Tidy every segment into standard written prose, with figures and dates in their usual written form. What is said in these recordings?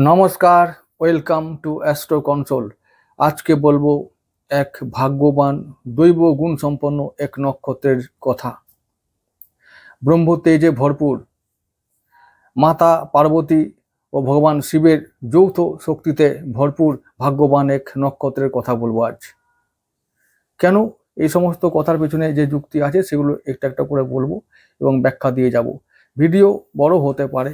নমস্কার, welcome to astro console. আজকে বলবো এক ভাগ্যবান দৈব গুণ সম্পন্ন এক নক্ষত্রের কথা। ব্রহ্ম তেজে ভরপুর মাতা পার্বতী ও ভগবান শিবের যৌথ শক্তিতে ভরপুর ভাগ্যবান এক নক্ষত্রের কথা বলবো আজ। কেন এই সমস্ত কথার পেছনে যে যুক্তি আছে সেগুলো একটা একটা করে বলবো এবং ব্যাখ্যা দিয়ে যাব। ভিডিও বড় হতে পারে,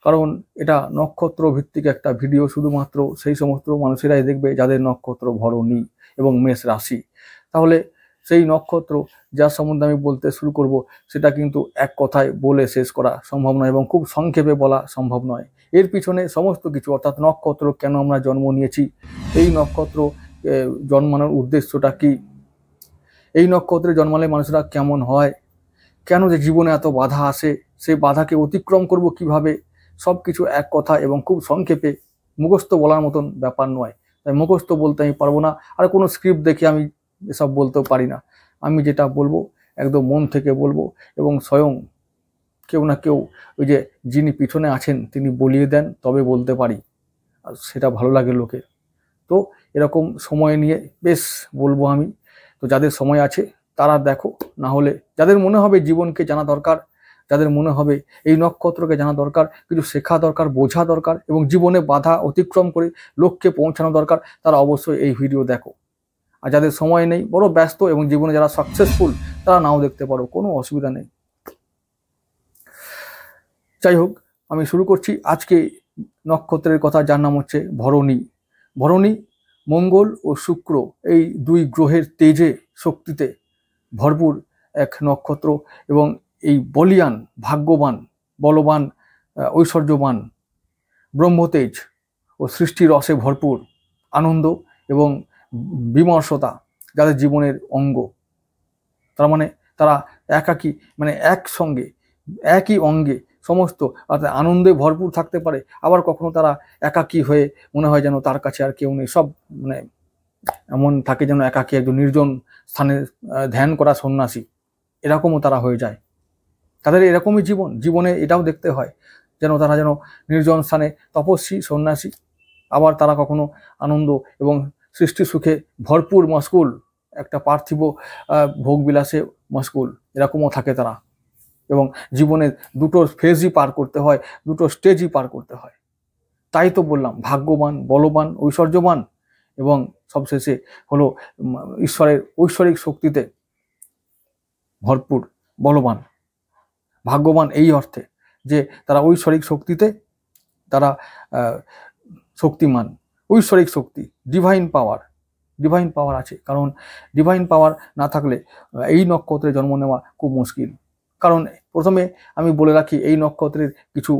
কারণ এটা নক্ষত্র ভিত্তিক একটা ভিডিও। শুধুমাত্র সেই সমস্ত মানুষেরাই দেখবে যাদের নক্ষত্র ভরণী এবং মেষ রাশি। তাহলে সেই নক্ষত্র যার সম্বন্ধে আমি বলতে শুরু করব, সেটা কিন্তু এক কথায় বলে শেষ করা সম্ভব নয় এবং খুব সংক্ষেপে বলা সম্ভব নয়। এর পিছনে সমস্ত কিছু, অর্থাৎ নক্ষত্র কেন আমরা জন্ম নিয়েছি, এই নক্ষত্র জন্মানোর উদ্দেশ্যটা কি, এই নক্ষত্রে জন্মালে মানুষরা কেমন হয়, কেন যে জীবনে এত বাধা আসে, সেই বাধাকে অতিক্রম করব কিভাবে, সব কিছু এক কথা এবং খুব সংক্ষেপে, মুখস্থ বলার মতন ব্যাপার নয়। তাই মুখস্থ বলতে আমি পারবো না, আর কোনো স্ক্রিপ্ট দেখে আমি এসব বলতেও পারি না। আমি যেটা বলবো একদম মন থেকে বলবো, এবং স্বয়ং কেউ না কেউ, ওই যে যিনি পিছনে আছেন তিনি বলিয়ে দেন, তবে বলতে পারি, আর সেটা ভালো লাগে লোকের। তো এরকম সময় নিয়ে বেশ বলবো আমি। তো যাদের সময় আছে তারা দেখো, না হলে যাদের মনে হবে জীবনকে জানা দরকার, যাদের মনে হবে এই নক্ষত্রকে জানা দরকার, কিছু শেখা দরকার, বোঝা দরকার এবং জীবনে বাধা অতিক্রম করে লক্ষ্যে পৌঁছানো দরকার, তারা অবশ্যই এই ভিডিও দেখো। আর যাদের সময় নেই, বড় ব্যস্ত এবং জীবনে যারা সাকসেসফুল, তারা নাও দেখতে পারো, কোনো অসুবিধা নেই। যাই হোক, আমি শুরু করছি আজকে নক্ষত্রের কথা, যার নাম হচ্ছে ভরণী। ভরণী মঙ্গল ও শুক্র, এই দুই গ্রহের তেজে শক্তিতে ভরপুর এক নক্ষত্র, এবং এই বলিয়ান, ভাগ্যবান, বলবান, ঐশ্বর্যবান, ব্রহ্মতেজ ও সৃষ্টি রসে ভরপুর আনন্দ এবং বিমর্ষতা যাদের জীবনের অঙ্গ। তার মানে তারা একাকী, মানে একসঙ্গে একই অঙ্গে সমস্ত, অর্থাৎ আনন্দে ভরপুর থাকতে পারে, আবার কখনো তারা একাকী হয়ে মনে হয় যেন তার কাছে আর কেউ নেই, সব মানে এমন থাকে যেন একাকী, একজন নির্জন স্থানে ধ্যান করা সন্ন্যাসী, এরকমও তারা হয়ে যায়। তাদের এরকমই জীবনে এটাও দেখতে হয় যেন তারা যেন নির্জন স্থানে তপস্বী সন্ন্যাসী, আবার তারা কখনো আনন্দ এবং সৃষ্টি সুখে ভরপুর মশগুল, একটা পার্থিব ভোগবিলাসে মশগুল, এরকমও থাকে তারা। এবং জীবনে দুটো ফেজই পার করতে হয়, দুটো স্টেজই পার করতে হয়। তাই তো বললাম, ভাগ্যবান, বলবান, ঐশ্বর্যবান, এবং সবশেষে হলো ঈশ্বরের ঐশ্বরিক শক্তিতে ভরপুর বলবান। ভাগ্যবান এই অর্থে যে তারা ঐশ্বরিক শক্তিতে তারা শক্তিমান, ঐশ্বরিক শক্তি, ডিভাইন পাওয়ার আছে। কারণ ডিভাইন পাওয়ার না থাকলে এই নক্ষত্রে জন্ম নেওয়া খুব মুশকিল। কারণ প্রথমে আমি বলে রাখি এই নক্ষত্রের কিছু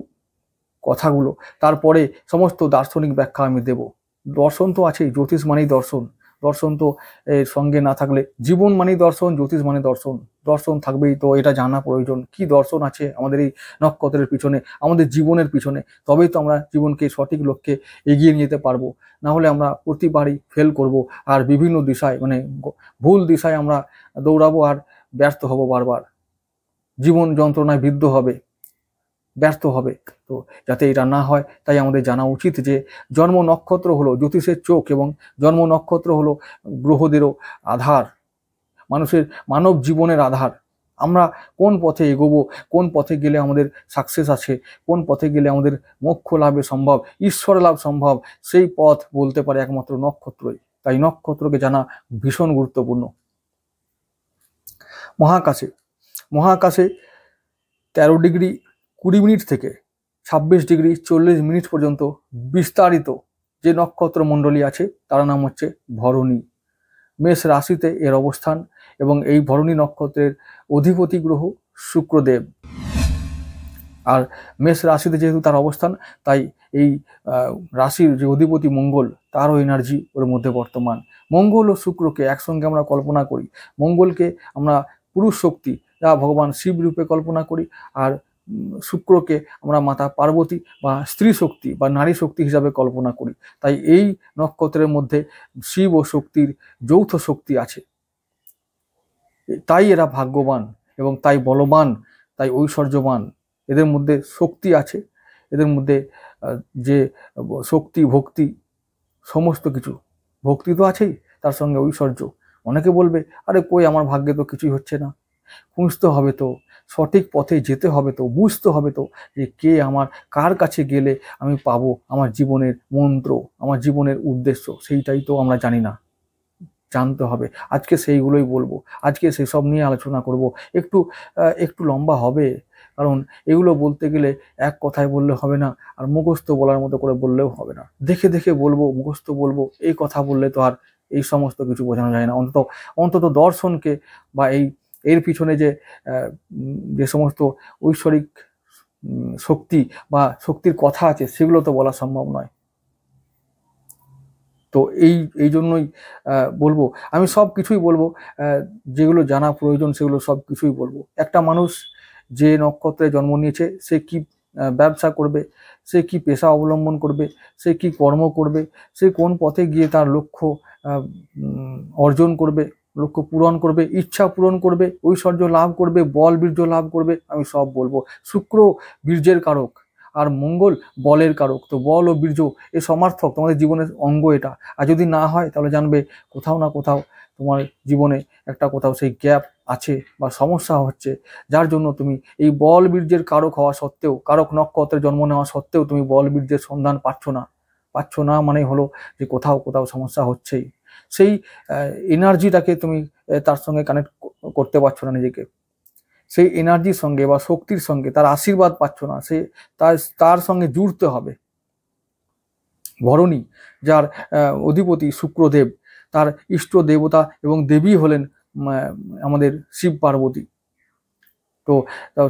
কথাগুলো, তারপরে সমস্ত দার্শনিক ব্যাখ্যা আমি দেব। দর্শন তো আছেই, জ্যোতিষ মানেই দর্শন, দর্শন তো এর সঙ্গে না থাকলে, জীবন মানেই দর্শন, জ্যোতিষ মানে দর্শন, দর্শন থাকবেই। তো এটা জানা প্রয়োজন, কি দর্শন আছে আমাদের এই নক্ষত্রের পিছনে, আমাদের জীবনের পিছনে, তবেই তো আমরা জীবনকে সঠিক লক্ষ্যে এগিয়ে নিয়ে যেতে পারবো। না হলে আমরা প্রতিবারই ফেল করব, আর বিভিন্ন দিশায়, মানে ভুল দিশায় আমরা দৌড়াবো আর ব্যর্থ হব, বারবার জীবন যন্ত্রণায় বিদ্ধ হবে, ব্যর্থ হবে। তো যাতে এটা না হয়, তাই আমাদের জানা উচিত যে জন্ম নক্ষত্র হলো জ্যোতিষের চোখ, এবং জন্ম নক্ষত্র হলো গ্রহদেরও আধার, মানব জীবনের আধার। আমরা কোন পথে এগোবো, কোন পথে গেলে আমাদের সাকসেস আছে, কোন পথে গেলে আমাদের মোক্ষ লাভে সম্ভব, ঈশ্বর লাভ সম্ভব, সেই পথ বলতে পারে একমাত্র নক্ষত্রই। তাই নক্ষত্রকে জানা ভীষণ গুরুত্বপূর্ণ। মহাকাশে 13°20' থেকে 26°40' পর্যন্ত বিস্তারিত যে নক্ষত্র মণ্ডলী আছে তার নাম হচ্ছে ভরণী। মেষ রাশিতে এর অবস্থান, এবং এই ভরণী নক্ষত্রের অধিপতি গ্রহ শুক্রদেব। আর মেষ রাশিতে যেহেতু তার অবস্থান, তাই এই রাশির যে অধিপতি মঙ্গল, তারও এনার্জি ওর মধ্যে বর্তমান। মঙ্গল ও শুক্রকে একসঙ্গে আমরা কল্পনা করি। মঙ্গলকে আমরা পুরুষ শক্তি, যা ভগবান শিব রূপে কল্পনা করি, আর শুক্রকে আমরা মাতা পার্বতী বা স্ত্রী শক্তি বা নারী শক্তি হিসাবে কল্পনা করি। তাই এই নক্ষত্রের মধ্যে শিব ও শক্তির যৌথ শক্তি আছে। তাই এরা ভাগ্যবান, এবং তাই বলবান, তাই ঐশ্বর্যবান। এদের মধ্যে শক্তি আছে, এদের মধ্যে যে শক্তি ভক্তি সমস্ত কিছু, ভক্তি তো আছেই, তার সঙ্গে ঐশ্বর্য। অনেকে বলবে আরে কই আমার ভাগ্যে তো কিছুই হচ্ছে না। খুঁজতে হবে তো, সঠিক পথে যেতে হবে তো, বুঝতে হবে তো যে কে আমার, কার কাছে গেলে আমি পাবো আমার জীবনের মন্ত্র, আমার জীবনের উদ্দেশ্য, সেইটাই তো আমরা জানি না, জানতে হবে। আজকে সেইগুলোই বলবো, আজকে সেসব নিয়ে আলোচনা করব। একটু একটু লম্বা হবে, কারণ এগুলো বলতে গেলে এক কথায় বললে হবে না, আর মুখস্থ বলার মতো করে বললেও হবে না। দেখে দেখে বলবো, মুখস্থ বলবো, এই কথা বললে তো আর এই সমস্ত কিছু বোঝানো যায় না। অন্তত অন্তত দর্শনকে বা এর পিছনে যে সমস্ত ঐশ্বরিক শক্তি বা শক্তির কথা আছে সেগুলো তো বলা সম্ভব নয়। তো এই জন্যই বলবো, আমি সব কিছুই বলবো, যেগুলো জানা প্রয়োজন সেগুলো সব কিছুই বলবো। একটা মানুষ যে নক্ষত্রে জন্ম নিয়েছে সে কি ব্যবসা করবে, সে কি পেশা অবলম্বন করবে, সে কি কর্ম করবে, সে কোন পথে গিয়ে তার লক্ষ্য অর্জন করবে, লক্ষ্য পূরণ করবে, ইচ্ছা পূরণ করবে, ঐশ্বর্য লাভ করবে, বল বীর্য লাভ করবে, আমি সব বলবো। শুক্র বীর্যের কারক আর মঙ্গল বলের কারক। তো বল ও বীর্য এ সমার্থক, তোমাদের জীবনের অঙ্গ এটা। আর যদি না হয় তাহলে জানবে কোথাও না কোথাও তোমার জীবনে একটা কোথাও সেই গ্যাপ আছে বা সমস্যা হচ্ছে, যার জন্য তুমি এই বল বীর্যের কারক হওয়া সত্ত্বেও, কারক নক্ষত্রে জন্ম নেওয়া সত্ত্বেও তুমি বল বীর্যের সন্ধান পাচ্ছ না মানে হলো যে কোথাও কোথাও সমস্যা হচ্ছেই। সেই এনার্জিটাকে তুমি তার সঙ্গে কানেক্ট করতে পারছো না নিজেকে, সেই এনার্জির সঙ্গে বা শক্তির সঙ্গে তার আশীর্বাদ পাচ্ছ না, সে তার সঙ্গে জুড়তে হবে। ভরণী যার অধিপতি শুক্রদেব, তার ইষ্ট দেবতা এবং দেবী হলেন আমাদের শিব পার্বতী। তো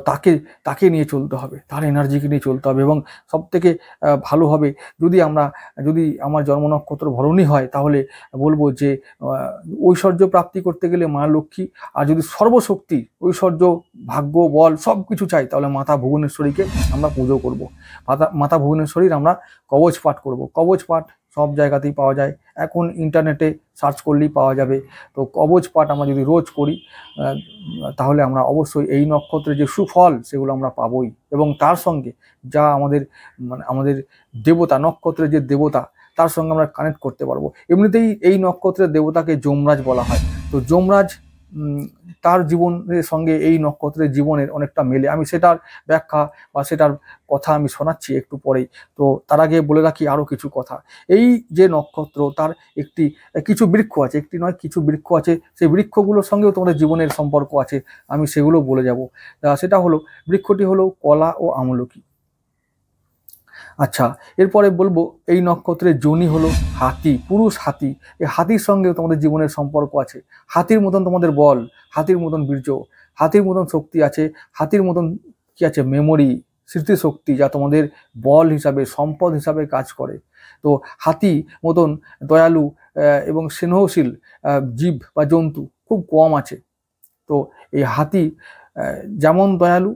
তাকে তাকে নিয়ে চলতে হবে, তার এনার্জিকে নিয়ে চলতে হবে। এবং সব থেকে ভালো হবে যদি আমার জন্ম নক্ষত্র ভরণী হয়, তাহলে বলবো যে ঐশ্বর্য প্রাপ্তি করতে গেলে মা লক্ষ্মী, আর যদি সর্বশক্তি ঐশ্বর্য ভাগ্য বল সব কিছু চাই, তাহলে মাতা ভুবনেশ্বরীকে আমরা পুজো করব। মাতা ভুবনেশ্বরীর আমরা কবচ পাঠ করব। কবচ পাঠ সব জায়গাতেই পাওয়া যায়, এখন ইন্টারনেটে সার্চ করলেই পাওয়া যাবে। তো কবচ পাঠ আমরা যদি রোজ করি, তাহলে আমরা অবশ্যই এই নক্ষত্রে যে সুফল সেগুলো আমরা পাবোই। এবং তার সঙ্গে যা আমাদের দেবতা, নক্ষত্রের যে দেবতা, তার সঙ্গে আমরা কানেক্ট করতে পারবো। এমনিতেই এই নক্ষত্রের দেবতাকে যমরাজ বলা হয়। তো যমরাজ তার জীবনের সঙ্গে এই নক্ষত্রের জীবনের অনেকটা মেলে। আমি সেটার ব্যাখ্যা বা সেটার কথা আমি শোনাচ্ছি একটু পরেই। তো তার আগে বলে রাখি আরো কিছু কথা। এই যে নক্ষত্র, তার কিছু বৃক্ষ আছে, একটি নয় কিছু বৃক্ষ আছে, সেই বৃক্ষগুলোর সঙ্গেও তোমাদের জীবনের সম্পর্ক আছে, আমি সেগুলো বলে যাব। সেটা হলো, বৃক্ষটি হলো কলা ও আমলকি। আচ্ছা, এরপরে বলবো এই নক্ষত্রের যোনি হলো হাতি, পুরুষ হাতি। এই হাতির সঙ্গে তোমাদের জীবনের সম্পর্ক আছে। হাতির মতন তোমাদের বল, হাতির মতন বীর্য, হাতির মতন শক্তি আছে, হাতির মতন কি আছে মেমোরি, স্মৃতিশক্তি, যা তোমাদের বল হিসাবে, সম্পদ হিসাবে কাজ করে। তো হাতি মতন দয়ালু এবং স্নেহশীল জীব বা জন্তু খুব কম আছে। তো এই হাতি যেমন দয়ালু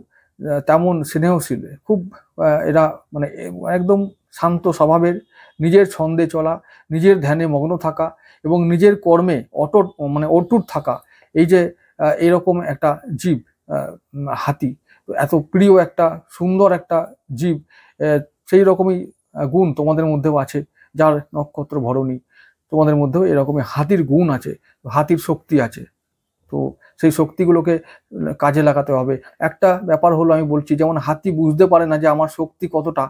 তেমন স্নেহশীল, খুব এরা একদম শান্ত স্বভাবের, নিজের ছন্দে চলা, নিজের ধ্যানে মগ্ন থাকা এবং নিজের কর্মে অটুট থাকা, এই যে এরকম একটা জীব হাতি। তো এত প্রিয় একটা সুন্দর একটা জীব, সেই রকমই গুণ তোমাদের মধ্যেও আছে। যার নক্ষত্র ভরণী, তোমাদের মধ্যেও এরকমই হাতির গুণ আছে, হাতির শক্তি আছে। তো সেই শক্তিগুলোকে কাজে লাগাতে হবে। একটা ব্যাপার হলো, আমি বলছি, যেমন হাতি বুঝতে পারে না যে আমার শক্তি কতটা,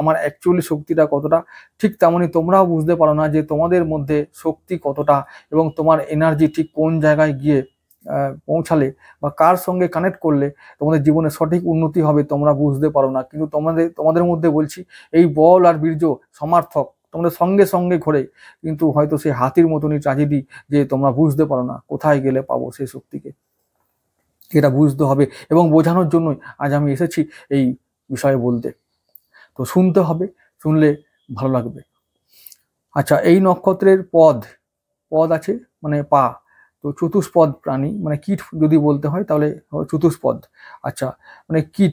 আমার অ্যাকচুয়ালি শক্তিটা কতটা, ঠিক তেমনই তোমরাও বুঝতে পারো না যে তোমাদের মধ্যে শক্তি কতটা এবং তোমার এনার্জি ঠিক কোন জায়গায় গিয়ে পৌঁছালে বা কার সঙ্গে কানেক্ট করলে তোমাদের জীবনে সঠিক উন্নতি হবে, তোমরা বুঝতে পারো না। কিন্তু তোমাদের মধ্যে বলছি, এই বল আর বীর্য সমার্থক তোমাদের সঙ্গে সঙ্গে ঘোরে, কিন্তু হয়তো সেই হাতির মতনই ট্র্যাজেডি যে তোমরা বুঝতে পারো না কোথায় গেলে পাবো সেই শক্তিকে। এটা বুঝতে হবে এবং বোঝানোর জন্যই আজ আমি এসেছি এই বিষয়ে বলতে। তো শুনতে হবে, শুনলে ভালো লাগবে। আচ্ছা, এই নক্ষত্রের পদ আছে, পা। তো চতুষ্পদ প্রাণী, কীট যদি বলতে হয় তাহলে চতুষ্পদ। আচ্ছা, কীট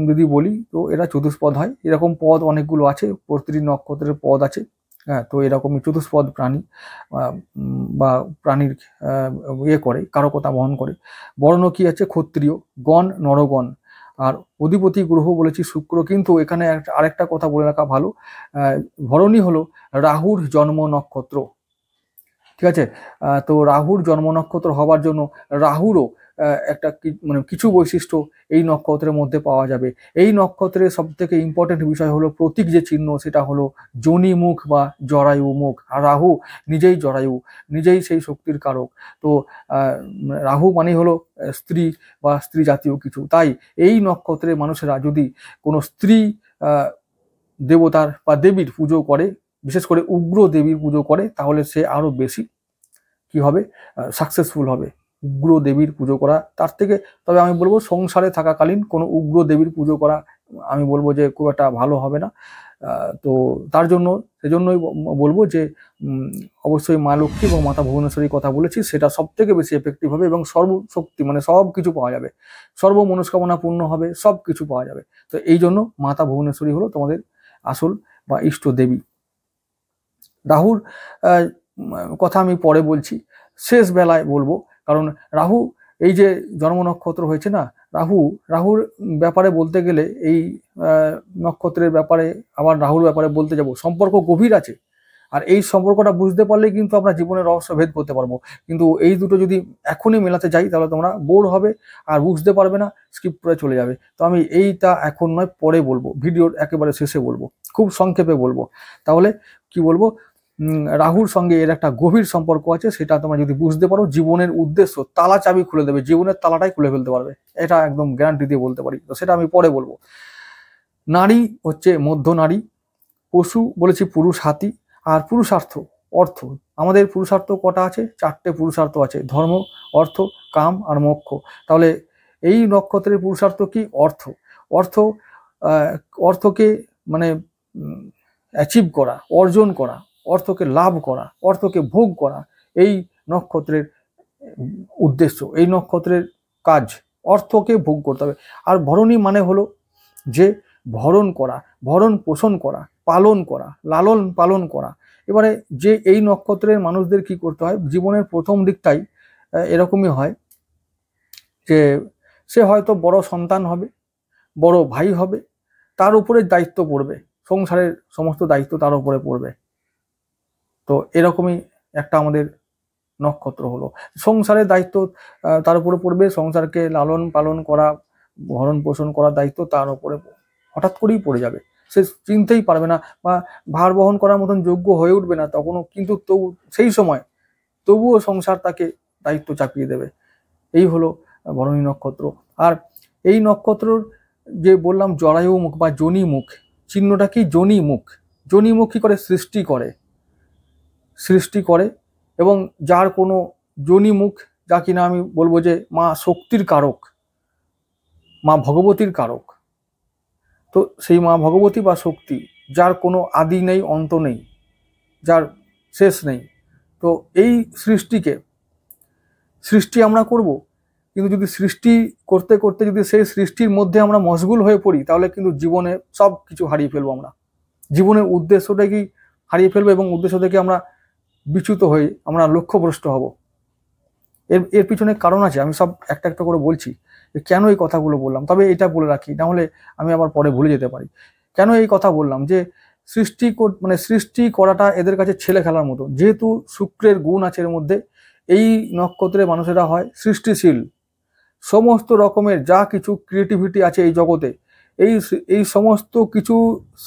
যদি বলি তো এরা চতুষ্পদ হয়। এরকম পদ অনেকগুলো আছে, প্রতিটি নক্ষত্রের পদ আছে। হ্যাঁ, তো এরকমই চতুষ্পদ প্রাণী বা প্রাণীর করে, কারকতা বহন করে। বর্ণ কি আছে? ক্ষত্রিয়। গণ নরগণ। আর অধিপতি গ্রহ বলেছি শুক্র, কিন্তু এখানে আরেকটা কথা বলে রাখা ভালো, ভরণী হলো রাহুর জন্ম নক্ষত্র, ঠিক আছে। তো রাহুর জন্ম নক্ষত্র হবার জন্য রাহুরও একটা মানে কিছু বৈশিষ্ট্য এই নক্ষত্রের মধ্যে পাওয়া যাবে। এই নক্ষত্রের সব থেকে ইম্পর্টেন্ট বিষয় হলো প্রতীক যে চিহ্ন, সেটা হলো যোনি মুখ বা জরায়ু মুখ। আর রাহু নিজেই জরায়ু, নিজেই সেই শক্তির কারক। তো রাহু মানে হলো স্ত্রী বা স্ত্রী জাতীয় কিছু। তাই এই নক্ষত্রের মানুষেরা যদি কোনো স্ত্রী দেবতার বা দেবীর পুজো করে, বিশেষ করে উগ্র দেবীর পুজো করে, তাহলে সে আরো বেশি কি হবে, সাকসেসফুল হবে। উগ্র দেবীর পুজো করা তার থেকে, তবে আমি বলবো সংসারে থাকাকালীন কোনো উগ্র দেবীর পুজো করা আমি বলবো যে খুব একটা ভালো হবে না। তো তার জন্য সেজন্যই বলবো যে অবশ্যই মা লক্ষ্মী এবং মাতা ভুবনেশ্বরীর কথা বলেছি, সেটা সব থেকে বেশি এফেক্টিভ হবে এবং সর্বশক্তি মানে সব কিছু পাওয়া যাবে, সর্ব মনস্কামনা পূর্ণ হবে, সব কিছু পাওয়া যাবে। তো এই জন্য মাতা ভুবনেশ্বরী হলো তোমাদের আসল বা ইষ্ট দেবী। রাহুর কথা আমি পরে বলছি, শেষ বেলায় বলবো, কারণ রাহু এই যে জন্ম নক্ষত্র হয়েছে না, রাহুর ব্যাপারে বলতে গেলে এই নক্ষত্রের ব্যাপারে আবার রাহুর ব্যাপারে বলতে যাব, সম্পর্ক গভীর আছে। আর এই সম্পর্কটা বুঝতে পারলেই কিন্তু আমরা জীবনের রহস্য ভেদ করতে পারবো। কিন্তু এই দুটো যদি এখনই মেলাতে যাই তাহলে তোমরা বোর হবে আর বুঝতে পারবে না, স্কিপ করে চলে যাবে। তো আমি এইটা এখন নয়, পরে বলবো, ভিডিওর একেবারে শেষে বলবো, খুব সংক্ষেপে বলবো। তাহলে কি বলবো, রাহুর সঙ্গে এর একটা গভীর সম্পর্ক আছে, সেটা তোমরা যদি বুঝতে পারো জীবনের উদ্দেশ্য তালা চাবি খুলে দেবে, জীবনের তালাটাই খুলে ফেলতে পারবে, এটা একদম গ্যারান্টি দিয়ে বলতে পারি। তো সেটা আমি পরে বলবো। নারী হচ্ছে মধ্য নারী, পশু বলেছি পুরুষ হাতি, আর পুরুষার্থ অর্থ। আমাদের পুরুষার্থ কটা আছে? 4টে পুরুষার্থ আছে, ধর্ম, অর্থ, কাম আর মোক্ষ। তাহলে এই নক্ষত্রের পুরুষার্থ কি? অর্থ। অর্থ অর্থকে মানে অ্যাচিভ করা, অর্জন করা, অর্থকে লাভ করা, অর্থকে ভোগ করা, এই নক্ষত্রের উদ্দেশ্য, এই নক্ষত্রের কাজ, অর্থকে ভোগ করতে হবে। আর ভরণী মানে হলো যে ভরণ করা, ভরণ পোষণ করা, পালন করা, লালন পালন করা। এবারে যে এই নক্ষত্রের মানুষদের কি করতে হয়, জীবনের প্রথম দিকটাই এরকমই হয় যে সে হয়তো বড় সন্তান হবে, বড় ভাই হবে, তার উপরে দায়িত্ব পড়বে, সংসারের সমস্ত দায়িত্ব তার উপরে পড়বে। তো এরকমই একটা আমাদের নক্ষত্র হলো, সংসারের দায়িত্ব তার উপরে পড়বে, সংসারকে লালন পালন করা, ভরণ পোষণ করার দায়িত্ব তার উপরে হঠাৎ করেই পড়ে যাবে। সে চিনতেই পারবে না বা ভার বহন করার মতন যোগ্য হয়ে উঠবে না তখনও, কিন্তু সেই সময় তবুও সংসার তাকে দায়িত্ব চাপিয়ে দেবে। এই হলো ভরণী নক্ষত্র। আর এই নক্ষত্রর যে বললাম জরায়ু মুখ বা যোনি মুখ, চিহ্নটা কি? যোনি মুখ। যোনি মুখ কি করে? সৃষ্টি করে এবং যার কোনো যোনি মুখ, যা কিনা আমি বলবো যে মা শক্তির কারক, মা ভগবতীর কারক। তো সেই মা ভগবতী বা শক্তি, যার কোনো আদি নেই, অন্ত নেই, যার শেষ নেই। তো এই সৃষ্টি আমরা করব, কিন্তু যদি সৃষ্টি করতে করতে যদি সেই সৃষ্টির মধ্যে আমরা মশগুল হয়ে পড়ি, তাহলে কিন্তু জীবনে সব কিছু হারিয়ে ফেলবো আমরা, জীবনের উদ্দেশ্যটাকেই হারিয়ে ফেলবো এবং উদ্দেশ্য থেকে আমরা বিচ্যুত হয়ে আমরা লক্ষ্যভ্রষ্ট হব। এর পিছনে কারণ আছে, আমি সব একটা একটা করে বলছি কেন এই কথাগুলো বললাম। তবে এটা বলে রাখি, না হলে আমি আবার পরে ভুলে যেতে পারি। কেন এই কথা বললাম যে সৃষ্টি করাটা এদের কাছে ছেলে খেলার মতো, যেহেতু শুক্রের গুণ আছে এর মধ্যে। এই নক্ষত্রের মানুষেরা হয় সৃষ্টিশীল, সমস্ত রকমের যা কিছু ক্রিয়েটিভিটি আছে এই জগতে, এই সমস্ত কিছু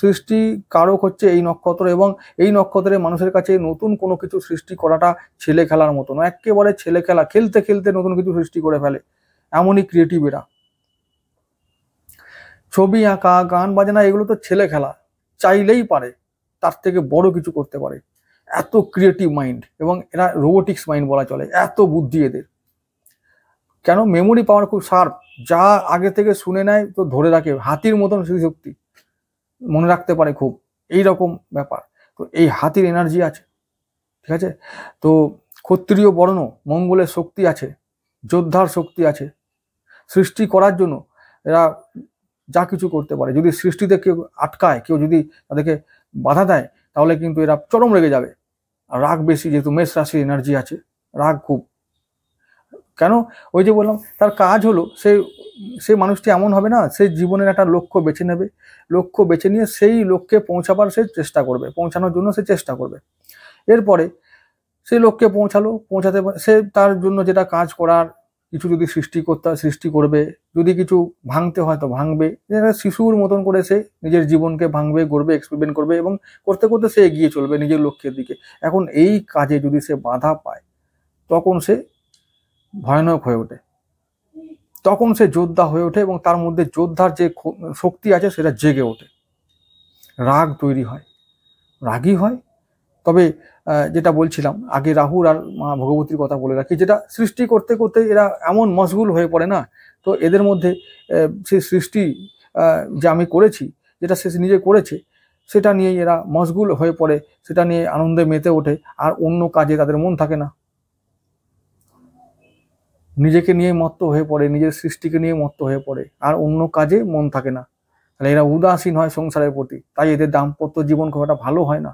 সৃষ্টি কারক হচ্ছে এই নক্ষত্র। এবং এই নক্ষত্রের মানুষের কাছে নতুন কোনো কিছু সৃষ্টি করাটা ছেলে খেলার মতো নয়, একেবারে ছেলে খেলা, খেলতে খেলতে নতুন কিছু সৃষ্টি করে ফেলে, এমনই ক্রিয়েটিভ এরা। ছবি আঁকা, গান বাজনা, এগুলো তো ছেলে খেলা, চাইলেই পারে, তার থেকে বড় কিছু করতে পারে, এত ক্রিয়েটিভ মাইন্ড। এবং এরা রোবোটিক্স মাইন্ড বলা চলে, এত বুদ্ধি এদের। কেন? মেমোরি পাওয়ার খুব শার্প, যা আগে থেকে শুনে নেয় তো ধরে রাখে, হাতির মতন স্মৃতিশক্তি, মনে রাখতে পারে খুব, এই রকম ব্যাপার। তো এই হাতির এনার্জি আছে, ঠিক আছে। তো ক্ষত্রিয় বর্ণ, মঙ্গলের শক্তি আছে, যোদ্ধার শক্তি আছে, সৃষ্টি করার জন্য এরা যা কিছু করতে পারে। যদি সৃষ্টিতে কেউ আটকায়, কেউ যদি তাদেরকে বাধা দেয়, তাহলে কিন্তু এরা চরম রেগে যাবে। আর রাগ বেশি, যেহেতু মেষ রাশির এনার্জি আছে, রাগ খুব। কেন? ওই যে বললাম, তার কাজ হলো সে মানুষটি এমন হবে না, সে জীবনের একটা লক্ষ্য বেছে নেবে, লক্ষ্য বেছে নিয়ে সেই লক্ষ্যে পৌঁছাবার সে চেষ্টা করবে, পৌঁছানোর জন্য সে চেষ্টা করবে। এরপরে সেই লক্ষ্যে পৌঁছাতে সে তার জন্য যেটা কাজ করার, কিছু যদি সৃষ্টি করতে হয় সৃষ্টি করবে, যদি কিছু ভাঙতে হয় তো ভাঙবে। শিশুর মতন করে সে নিজের জীবনকে ভাঙবে, গড়বে, এক্সপেরিমেন্ট করবে এবং করতে করতে সে এগিয়ে চলবে নিজের লক্ষ্যের দিকে। এখন এই কাজে যদি সে বাধা পায় তখন সে ভয়ানক হয়ে ওঠে, তখন সে যোদ্ধা হয়ে ওঠে এবং তার মধ্যে যোদ্ধার যে শক্তি আছে সেটা জেগে ওঠে, রাগ তৈরি হয়, রাগী হয়। তবে যেটা বলছিলাম আগে, রাহুল আর মা ভগবতীর কথা বলে রাখি, যেটা সৃষ্টি করতে করতে এরা এমন মশগুল হয়ে পড়ে না, তো এদের মধ্যে সেই সৃষ্টি যে আমি করেছি, যেটা সে নিজে করেছে সেটা নিয়েই এরা মশগুল হয়ে পড়ে, সেটা নিয়ে আনন্দে মেতে ওঠে, আর অন্য কাজে তাদের মন থাকে না, নিজেকে নিয়ে মত্ত হয়ে পড়ে, নিজের সৃষ্টিকে নিয়ে মত্ত হয়ে পড়ে, আর অন্য কাজে মন থাকে না। তাহলে এরা উদাসীন হয় সংসারের প্রতি, তাই এদের দাম্পত্য জীবন খুব একটা ভালো হয় না,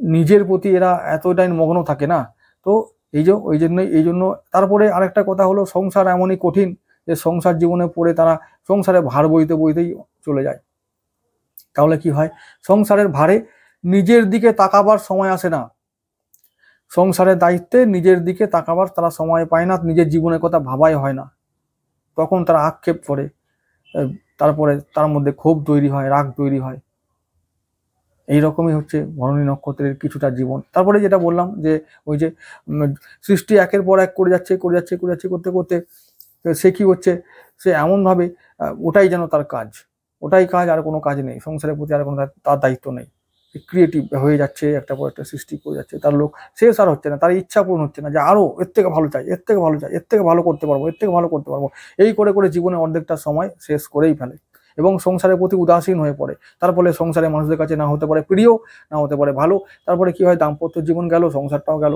নিজের প্রতি এরা এতটাই মগ্ন থাকে না। তো এই জন্য তারপরে আরেকটা কথা হলো, সংসার এমনই কঠিন যে সংসার জীবনে পড়ে তারা সংসারে ভার বইতে বইতেই চলে যায়। তাহলে কি হয়, সংসারের ভারে নিজের দিকে তাকাবার সময় আসে না, সংসারের দায়িত্বে নিজের দিকে তাকাবার তারা সময় পায় না, নিজের জীবনের কথা ভাবাই হয় না, তখন তারা আক্ষেপ করে, তারপরে তার মধ্যে ক্ষোভ তৈরি হয়, রাগ তৈরি হয়। এইরকমই হচ্ছে ভরণী নক্ষত্রের কিছুটা জীবন। তারপরে যেটা বললাম যে ওই যে সৃষ্টি একের পর এক করে যাচ্ছে করতে করতে সে কি হচ্ছে, সে এমনভাবে ওটাই যেন তার কাজ, ওটাই কাজ, আর কোনো কাজ নেই সংসারের প্রতি, আর কোনো তার দায়িত্ব নেই, ক্রিয়েটিভ হয়ে যাচ্ছে, একটা পর একটা সৃষ্টি করে যাচ্ছে, তার লোক শেষ আর হচ্ছে না, তার ইচ্ছা পূরণ হচ্ছে না, যে আরো এর থেকে ভালো চাই, এর থেকে ভালো চাই, এর থেকে ভালো করতে পারবো, এর থেকে ভালো করতে পারবো, এই করে করে জীবনে অর্ধেকটা সময় শেষ করেই ফেলে এবং সংসারের প্রতি উদাসীন হয়ে পড়ে। তার ফলে সংসারে মানুষদের কাছে না হতে পারে প্রিয়, না হতে পারে ভালো, তারপরে কি হয়, দাম্পত্য জীবন গেল, সংসারটাও গেল,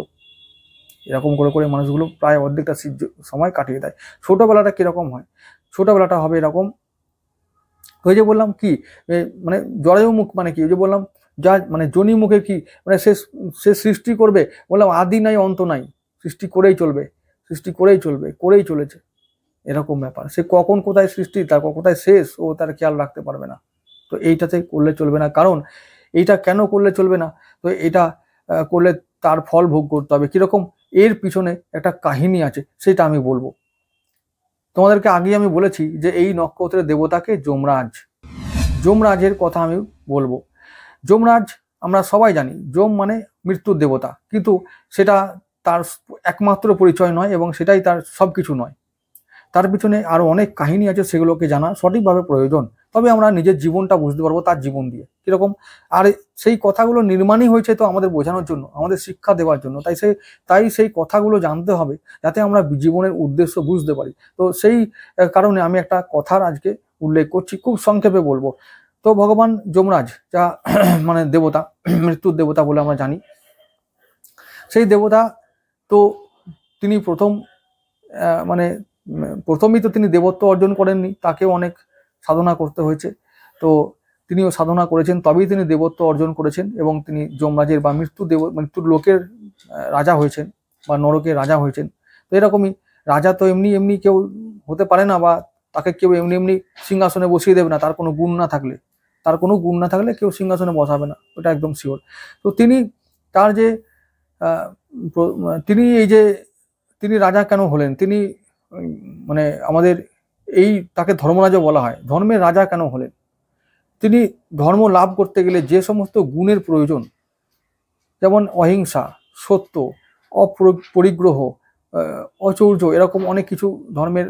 এরকম করে করে মানুষগুলো প্রায় অর্ধেকটা সময় কাটিয়ে দেয়। ছোটবেলাটা কিরকম হয়, ছোটবেলাটা হবে এরকম, ওই যে বললাম কি, মানে জরায়ু মুখ মানে কি, ওই যে বললাম যা মানে জনি মুখে কি, মানে সে সৃষ্টি করবে, বললাম আদি নাই অন্ত নাই, সৃষ্টি করেই চলবে, সৃষ্টি করেই চলবে, করেই চলেছে, এরকম ব্যাপার। সে কখন কোথায় সৃষ্টি, তার কোথায় শেষ, ও তার খেয়াল রাখতে পারবে না। তো এইটাতে করলে চলবে না, কারণ এইটা কেন করলে চলবে না, তো এটা করলে তার ফল ভোগ করতে হবে। কিরকম, এর পিছনে একটা কাহিনী আছে, সেটা আমি বলবো তোমাদেরকে। আগে আমি বলেছি যে এই নক্ষত্রের দেবতাকে যমরাজ, যমরাজের কথা আমি বলবো। যমরাজ আমরা সবাই জানি, যম মানে মৃত্যুর দেবতা, কিন্তু সেটা তার একমাত্র পরিচয় নয় এবং সেটাই তার সবকিছু নয়, তার পিছনে আরো অনেক কাহিনী আছে, সেগুলোকে জানা সঠিকভাবে প্রয়োজন, তবে আমরা নিজের জীবনটা বুঝতে পারবো তার জীবন দিয়ে কিরকম। আর সেই কথাগুলো নির্মাণই হয়েছে তো আমাদের বোঝানোর জন্য, আমাদের শিক্ষা দেওয়ার জন্য, তাই সেই কথাগুলো জানতে হবে যাতে আমরা জীবনের উদ্দেশ্য বুঝতে পারি। তো সেই কারণে আমি একটা কথার আজকে উল্লেখ করছি, খুব সংক্ষেপে বলবো। তো ভগবান যমরাজ, যা মানে দেবতা, মৃত্যুর দেবতা বলে আমরা জানি, সেই দেবতা তো তিনি মানে প্রথমেই তো তিনি দেবত্ব অর্জন করেননি, তাকেও অনেক সাধনা করতে হয়েছে। তো তিনিও সাধনা করেছেন, তবেই তিনি দেবত্ব অর্জন করেছেন এবং তিনি যমরাজের বা মৃত্যুর লোকের রাজা হয়েছেন বা নরকের রাজা হয়েছেন। তো এরকমই রাজা তো এমনি এমনি কেউ হতে পারে না, বা তাকে কেউ এমনি এমনি সিংহাসনে বসিয়ে দেবে না, তার কোনো গুণ না থাকলে কেউ সিংহাসনে বসাবে না, ওটা একদম শিওর। তো তার যে তিনি রাজা কেন হলেন, তিনি মানে আমাদের তাকে ধর্মরাজা বলা হয়, ধর্মের রাজা কেন হলেন, তিনি ধর্ম লাভ করতে গেলে যে সমস্ত গুণের প্রয়োজন, যেমন অহিংসা, সত্য, অপরিগ্রহ, অচৌর্য, এরকম অনেক কিছু ধর্মের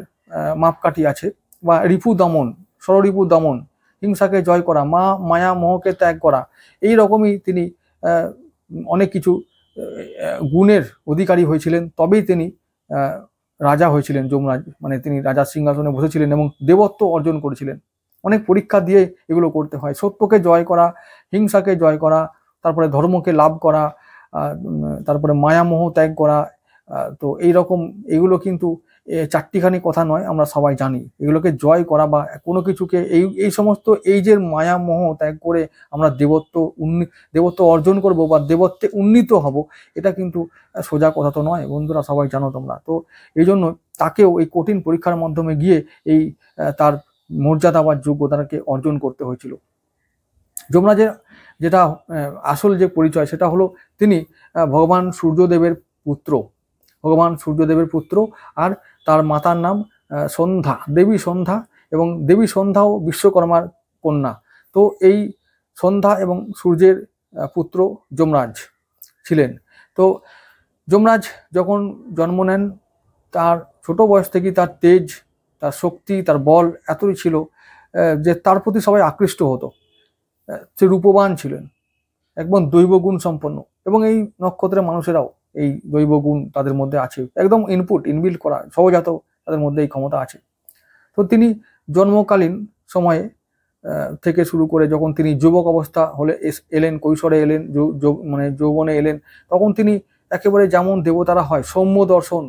মাপকাঠি আছে, বা রিপু দমন, ষড়রিপু দমন, হিংসাকে জয় করা, মায়া মোহকে ত্যাগ করা, এই রকমই তিনি অনেক কিছু গুণের অধিকারী হয়েছিলেন, তবেই তিনি রাজা হয়েছিলেন যমরাজ, মানে তিনি রাজার সিংহাসনে বসেছিলেন এবং দেবত্ব অর্জন করেছিলেন। অনেক পরীক্ষা দিয়ে এগুলো করতে হয়, সত্যকে জয় করা, হিংসাকে জয় করা, তারপরে ধর্মকে লাভ করা, তারপরে মায়ামোহ ত্যাগ করা। তো এইরকম এগুলো কিন্তু চারটিখানি কথা নয়, আমরা সবাই জানি। এগুলোকে জয় করা বা কোনো কিছুকে এই সমস্ত এই যে মায়া মোহ ত্যাগ করে আমরা দেবত্ব অর্জন করব বা দেবত্বে উন্নীত হব, এটা কিন্তু সোজা কথা তো নয় বন্ধুরা, সবাই জানো তোমরা। তো এই জন্য তাকেও এই কঠিন পরীক্ষার মাধ্যমে গিয়ে এই তার মর্যাদা বা যোগ্যতাকে অর্জন করতে হয়েছিল। যমরাজের যেটা আসল যে পরিচয় সেটা হলো তিনি ভগবান সূর্যদেবের পুত্র, ভগবান সূর্যদেবের পুত্র। আর তার মাতার নাম সন্ধ্যা, দেবী সন্ধ্যা, এবং দেবী সন্ধ্যাও বিশ্বকর্মার কন্যা। তো এই সন্ধ্যা এবং সূর্যের পুত্র যমরাজ ছিলেন। তো যমরাজ যখন জন্ম নেন, তার ছোট বয়স থেকেই তার তেজ, তার শক্তি, তার বল এতই ছিল যে তার প্রতি সবাই আকৃষ্ট হতো। সে রূপবান ছিলেন, একদম দৈবগুণ সম্পন্ন, এবং এই নক্ষত্রের মানুষেরাও এই দৈবগুণ তাদের মধ্যে আছে, একদম ইনবিল্ট করা, সহজাত তাদের মধ্যে এই ক্ষমতা আছে। তো তিনি জন্মকালীন সময়ে থেকে শুরু করে যখন তিনি যুবক অবস্থা হলে এলেন, কৈশোরে এলেন, মানে যৌবনে এলেন, তখন তিনি একেবারে যেমন দেবতারা হয় সৌম্য দর্শন,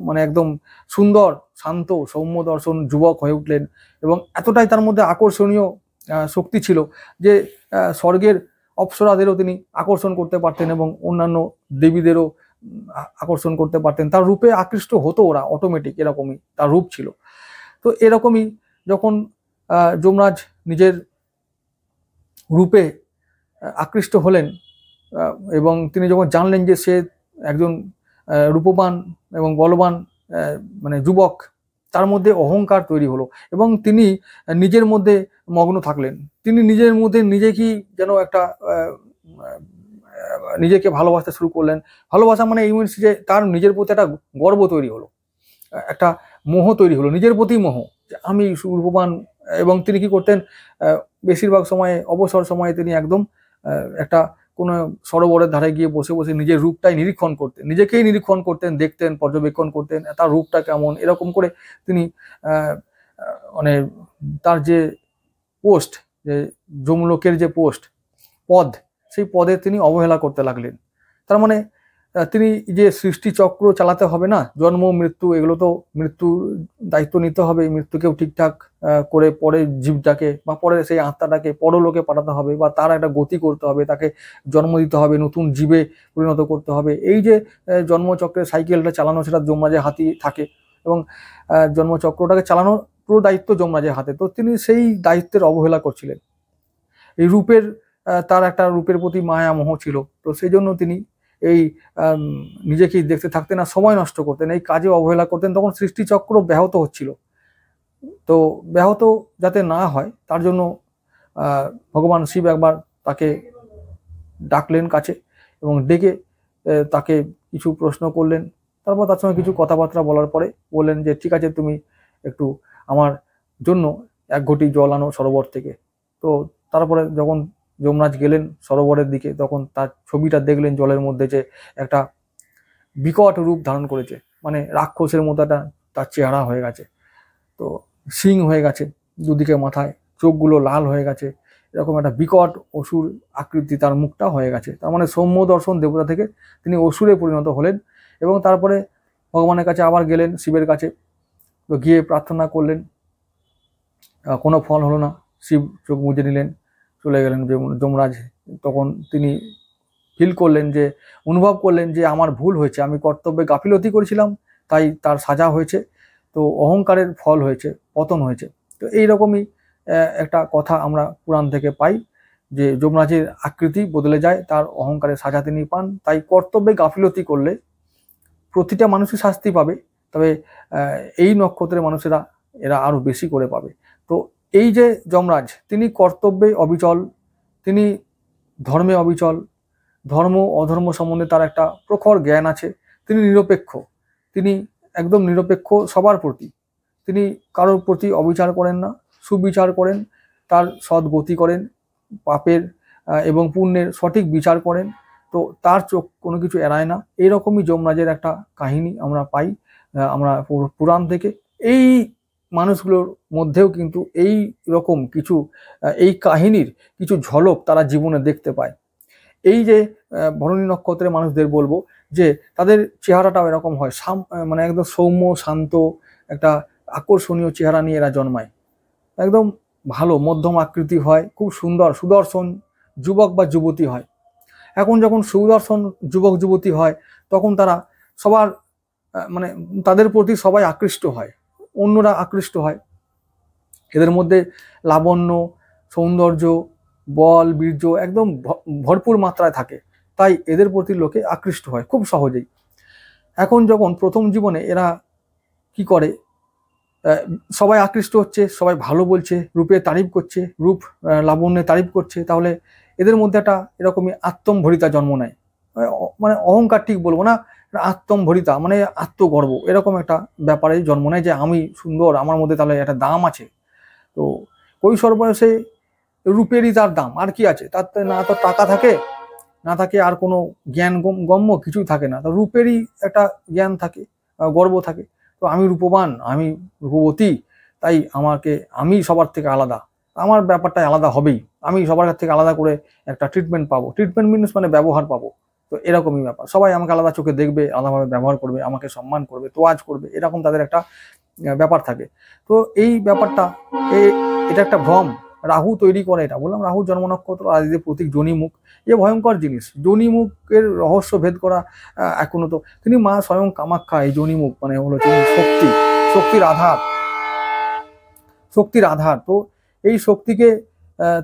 মানে একদম সুন্দর শান্ত সৌম্য দর্শন যুবক হয়ে উঠলেন। এবং এতটাই তার মধ্যে আকর্ষণীয় শক্তি ছিল যে স্বর্গের অপ্সরাদেরও তিনি আকর্ষণ করতে পারতেন এবং অন্যান্য দেবীদেরও আকর্ষণ করতে পারতেন। তার রূপে আকৃষ্ট হতো ওরা অটোমেটিক, এরকমই তার রূপ ছিল। তো এরকমই যখন যমরাজ নিজের রূপে আকৃষ্ট হলেন এবং তিনি যখন জানলেন যে সে একজন রূপবান এবং বলবান মানে যুবক, তার মধ্যে অহংকার তৈরি হলো এবং তিনি নিজের মধ্যে মগ্ন থাকলেন। তিনি নিজের মধ্যে নিজেকেই যেন একটা নিজেকে ভালোবাসতে শুরু করলেন। ভালোবাসা মানে এই মিনস যে তার নিজের প্রতি একটা গর্ব তৈরি হলো, একটা মোহ তৈরি হলো, নিজের প্রতি মোহ, আমি রূপবান। এবং তিনি কি করতেন, বেশিরভাগ সময়ে অবসর সময়ে তিনি একদম একটা কোনো সরোবরের ধারে গিয়ে বসে বসে নিজের রূপটাই নিরীক্ষণ করতেন, নিজেকেই নিরীক্ষণ করতেন, দেখতেন, পর্যবেক্ষণ করতেন তার রূপটা কেমন। এরকম করে তিনি মানে তার যে পোস্ট, যে যমলোকের যে পদ, সেই পদে তিনি অবহেলা করতে লাগলেন। তার মানে তিনি যে সৃষ্টি চক্র চালাতে হবে না, জন্ম মৃত্যু, এগুলো তো মৃত্যুর দায়িত্ব নিতে হবে, মৃত্যুকেও ঠিকঠাক করে পরে জীবটাকে বা পরে সেই আত্মাটাকে পরলোকে পাঠাতে হবে বা তার একটা গতি করতে হবে, তাকে জন্ম দিতে হবে, নতুন জীবে পরিণত করতে হবে। এই যে জন্মচক্রের সাইকেলটা চালানো, সেটা যমরাজের হাতেই থাকে এবং জন্মচক্রটাকে চালানোর পুরো দায়িত্ব যমরাজের হাতে। তো তিনি সেই দায়িত্বের অবহেলা করছিলেন। এই রূপের তার একটা রূপের প্রতি মায়া মোহ ছিল, তো সেই জন্য তিনি এই নিজেকেই দেখতে থাকতেন না, সময় নষ্ট করতেন, এই কাজে অবহেলা করতেন। তখন সৃষ্টিচক্র ব্যাহত হচ্ছিল। তো ব্যাহত যাতে না হয় তার জন্য ভগবান শিব একবার তাকে ডাকলেন কাছে এবং ডেকে তাকে কিছু প্রশ্ন করলেন। তারপর তার সঙ্গে কিছু কথাবার্তা বলার পরে বললেন যে ঠিক আছে, তুমি একটু আমার জন্য 1 ঘটি জল আনো সরোবর থেকে। তো তারপরে যখন যমরাজ গেলেন সরোবরের দিকে, তখন তার ছবিটা দেখলেন জলের মধ্যে যে একটা বিকট রূপ ধারণ করেছে, মানে রাক্ষসের মতো একটা তার চেহারা হয়ে গেছে। তো শিং হয়ে গেছে দুদিকে মাথায়, চোখগুলো লাল হয়ে গেছে, এরকম একটা বিকট অসুর আকৃতি তার মুখটা হয়ে গেছে। তার মানে সৌম্য দর্শন দেবতা থেকে তিনি অসুরে পরিণত হলেন। এবং তারপরে ভগবানের কাছে আবার গেলেন, শিবের কাছে। তো গিয়ে প্রার্থনা করলেন, কোনো ফল হলো না। শিব চোখ মুজে নিলেন, চলে গেলেন যমরাজ। তখন তিনি ফিল করলেন, যে অনুভব করলেন যে আমার ভুল হয়েছে, আমি কর্তব্যে গাফিলতি করেছিলাম, তাই তার সাজা হয়েছে। তো অহংকারের ফল হয়েছে, পতন হয়েছে। তো এইরকমই একটা কথা আমরা পুরাণ থেকে পাই, যে যমরাজের আকৃতি বদলে যায়, তার অহংকারের সাজা তিনি পান। তাই কর্তব্যে গাফিলতি করলে প্রতিটা মানুষই শাস্তি পাবে, তবে এই নক্ষত্রের মানুষেরা এরা আরো বেশি করে পাবে। তো এই যে যমরাজ, তিনি কর্তব্যে অবিচল, তিনি ধর্মে অবিচল, ধর্ম অধর্ম সম্বন্ধে তার একটা প্রখর জ্ঞান আছে। তিনি নিরপেক্ষ, তিনি একদম নিরপেক্ষ সবার প্রতি। তিনি কারোর প্রতি অবিচার করেন না, সুবিচার করেন, তার সদ্গতি করেন, পাপের এবং পুণ্যের সঠিক বিচার করেন। তো তার চোখ কোনো কিছু এড়ায় না। এইরকমই যমরাজের একটা কাহিনী আমরা পাই আমরা পুরাণ থেকে। এই মানুষগুলোর মধ্যেও কিন্তু এই রকম কিছু এই কাহিনীর কিছু ঝলক তারা জীবনে দেখতে পায়। এই যে ভরণী নক্ষত্রের মানুষদের বলবো যে তাদের চেহারাটাও এরকম হয়, মানে একদম সৌম্য শান্ত একটা আকর্ষণীয় চেহারা নিয়ে এরা জন্মায়, একদম ভালো মধ্যম আকৃতি হয়, খুব সুন্দর সুদর্শন যুবক বা যুবতী হয়। এখন যখন সুদর্শন যুবক যুবতী হয় তখন তারা সবার মানে তাদের প্রতি সবাই আকৃষ্ট হয়, অন্যরা আকৃষ্ট হয়। এদের মধ্যে লাবণ্য, সৌন্দর্য, বল, বীর্য একদম ভরপুর মাত্রায় থাকে, তাই এদের প্রতি লোকে আকৃষ্ট হয় খুব সহজেই। এখন যখন প্রথম জীবনে এরা কি করে, সবাই আকৃষ্ট হচ্ছে, সবাই ভালো বলছে, রূপে তারিফ করছে, রূপ লাবণ্যে তারিফ করছে, তাহলে এদের মধ্যে একটা এরকমই আত্মম্ভরিতা জন্ম নেয়। মানে অহংকার ঠিক বলবো না, আত্মম্ভরিতা মানে আত্মগর্ব, এরকম একটা ব্যাপারে জন্ম নেয় যে আমি সুন্দর, আমার মধ্যে তাহলে একটা দাম আছে। তো কৈশোর বয়সে রূপেরই তার দাম, আর কি আছে তার, না তো টাকা থাকে, না থাকে আর কোনো জ্ঞান গম্য কিছুই থাকে না, তো রূপেরই একটা জ্ঞান থাকে, গর্ব থাকে। তো আমি রূপবান, আমি রূপবতী, তাই আমি সবার থেকে আলাদা, আমার ব্যাপারটা আলাদা হবেই, আমি সবার কাছ থেকে আলাদা করে একটা ট্রিটমেন্ট পাবো। ট্রিটমেন্ট মিনস মানে ব্যবহার পাবো। তো এরকমই ব্যাপার, সবাই আমাকে আলাদা চোখে দেখবে, আলাদাভাবে ব্যবহার করবে, আমাকে সম্মান করবে, তোয়াজ করবে, এরকম তাদের একটা ব্যাপার থাকে। তো এই ব্যাপারটা এটা একটা ভ্রম রাহু তৈরি করে। এটা বললাম রাহু জন্ম নক্ষত্র আদিদের প্রতীক যোনিমুখ, এ ভয়ঙ্কর জিনিস। যোনিমুখের রহস্য ভেদ করা এখনো তো, তিনি মা স্বয়ং কামাখ্যা, এই যোনিমুখ মানে হলো শক্তি, শক্তির আধার। তো এই শক্তিকে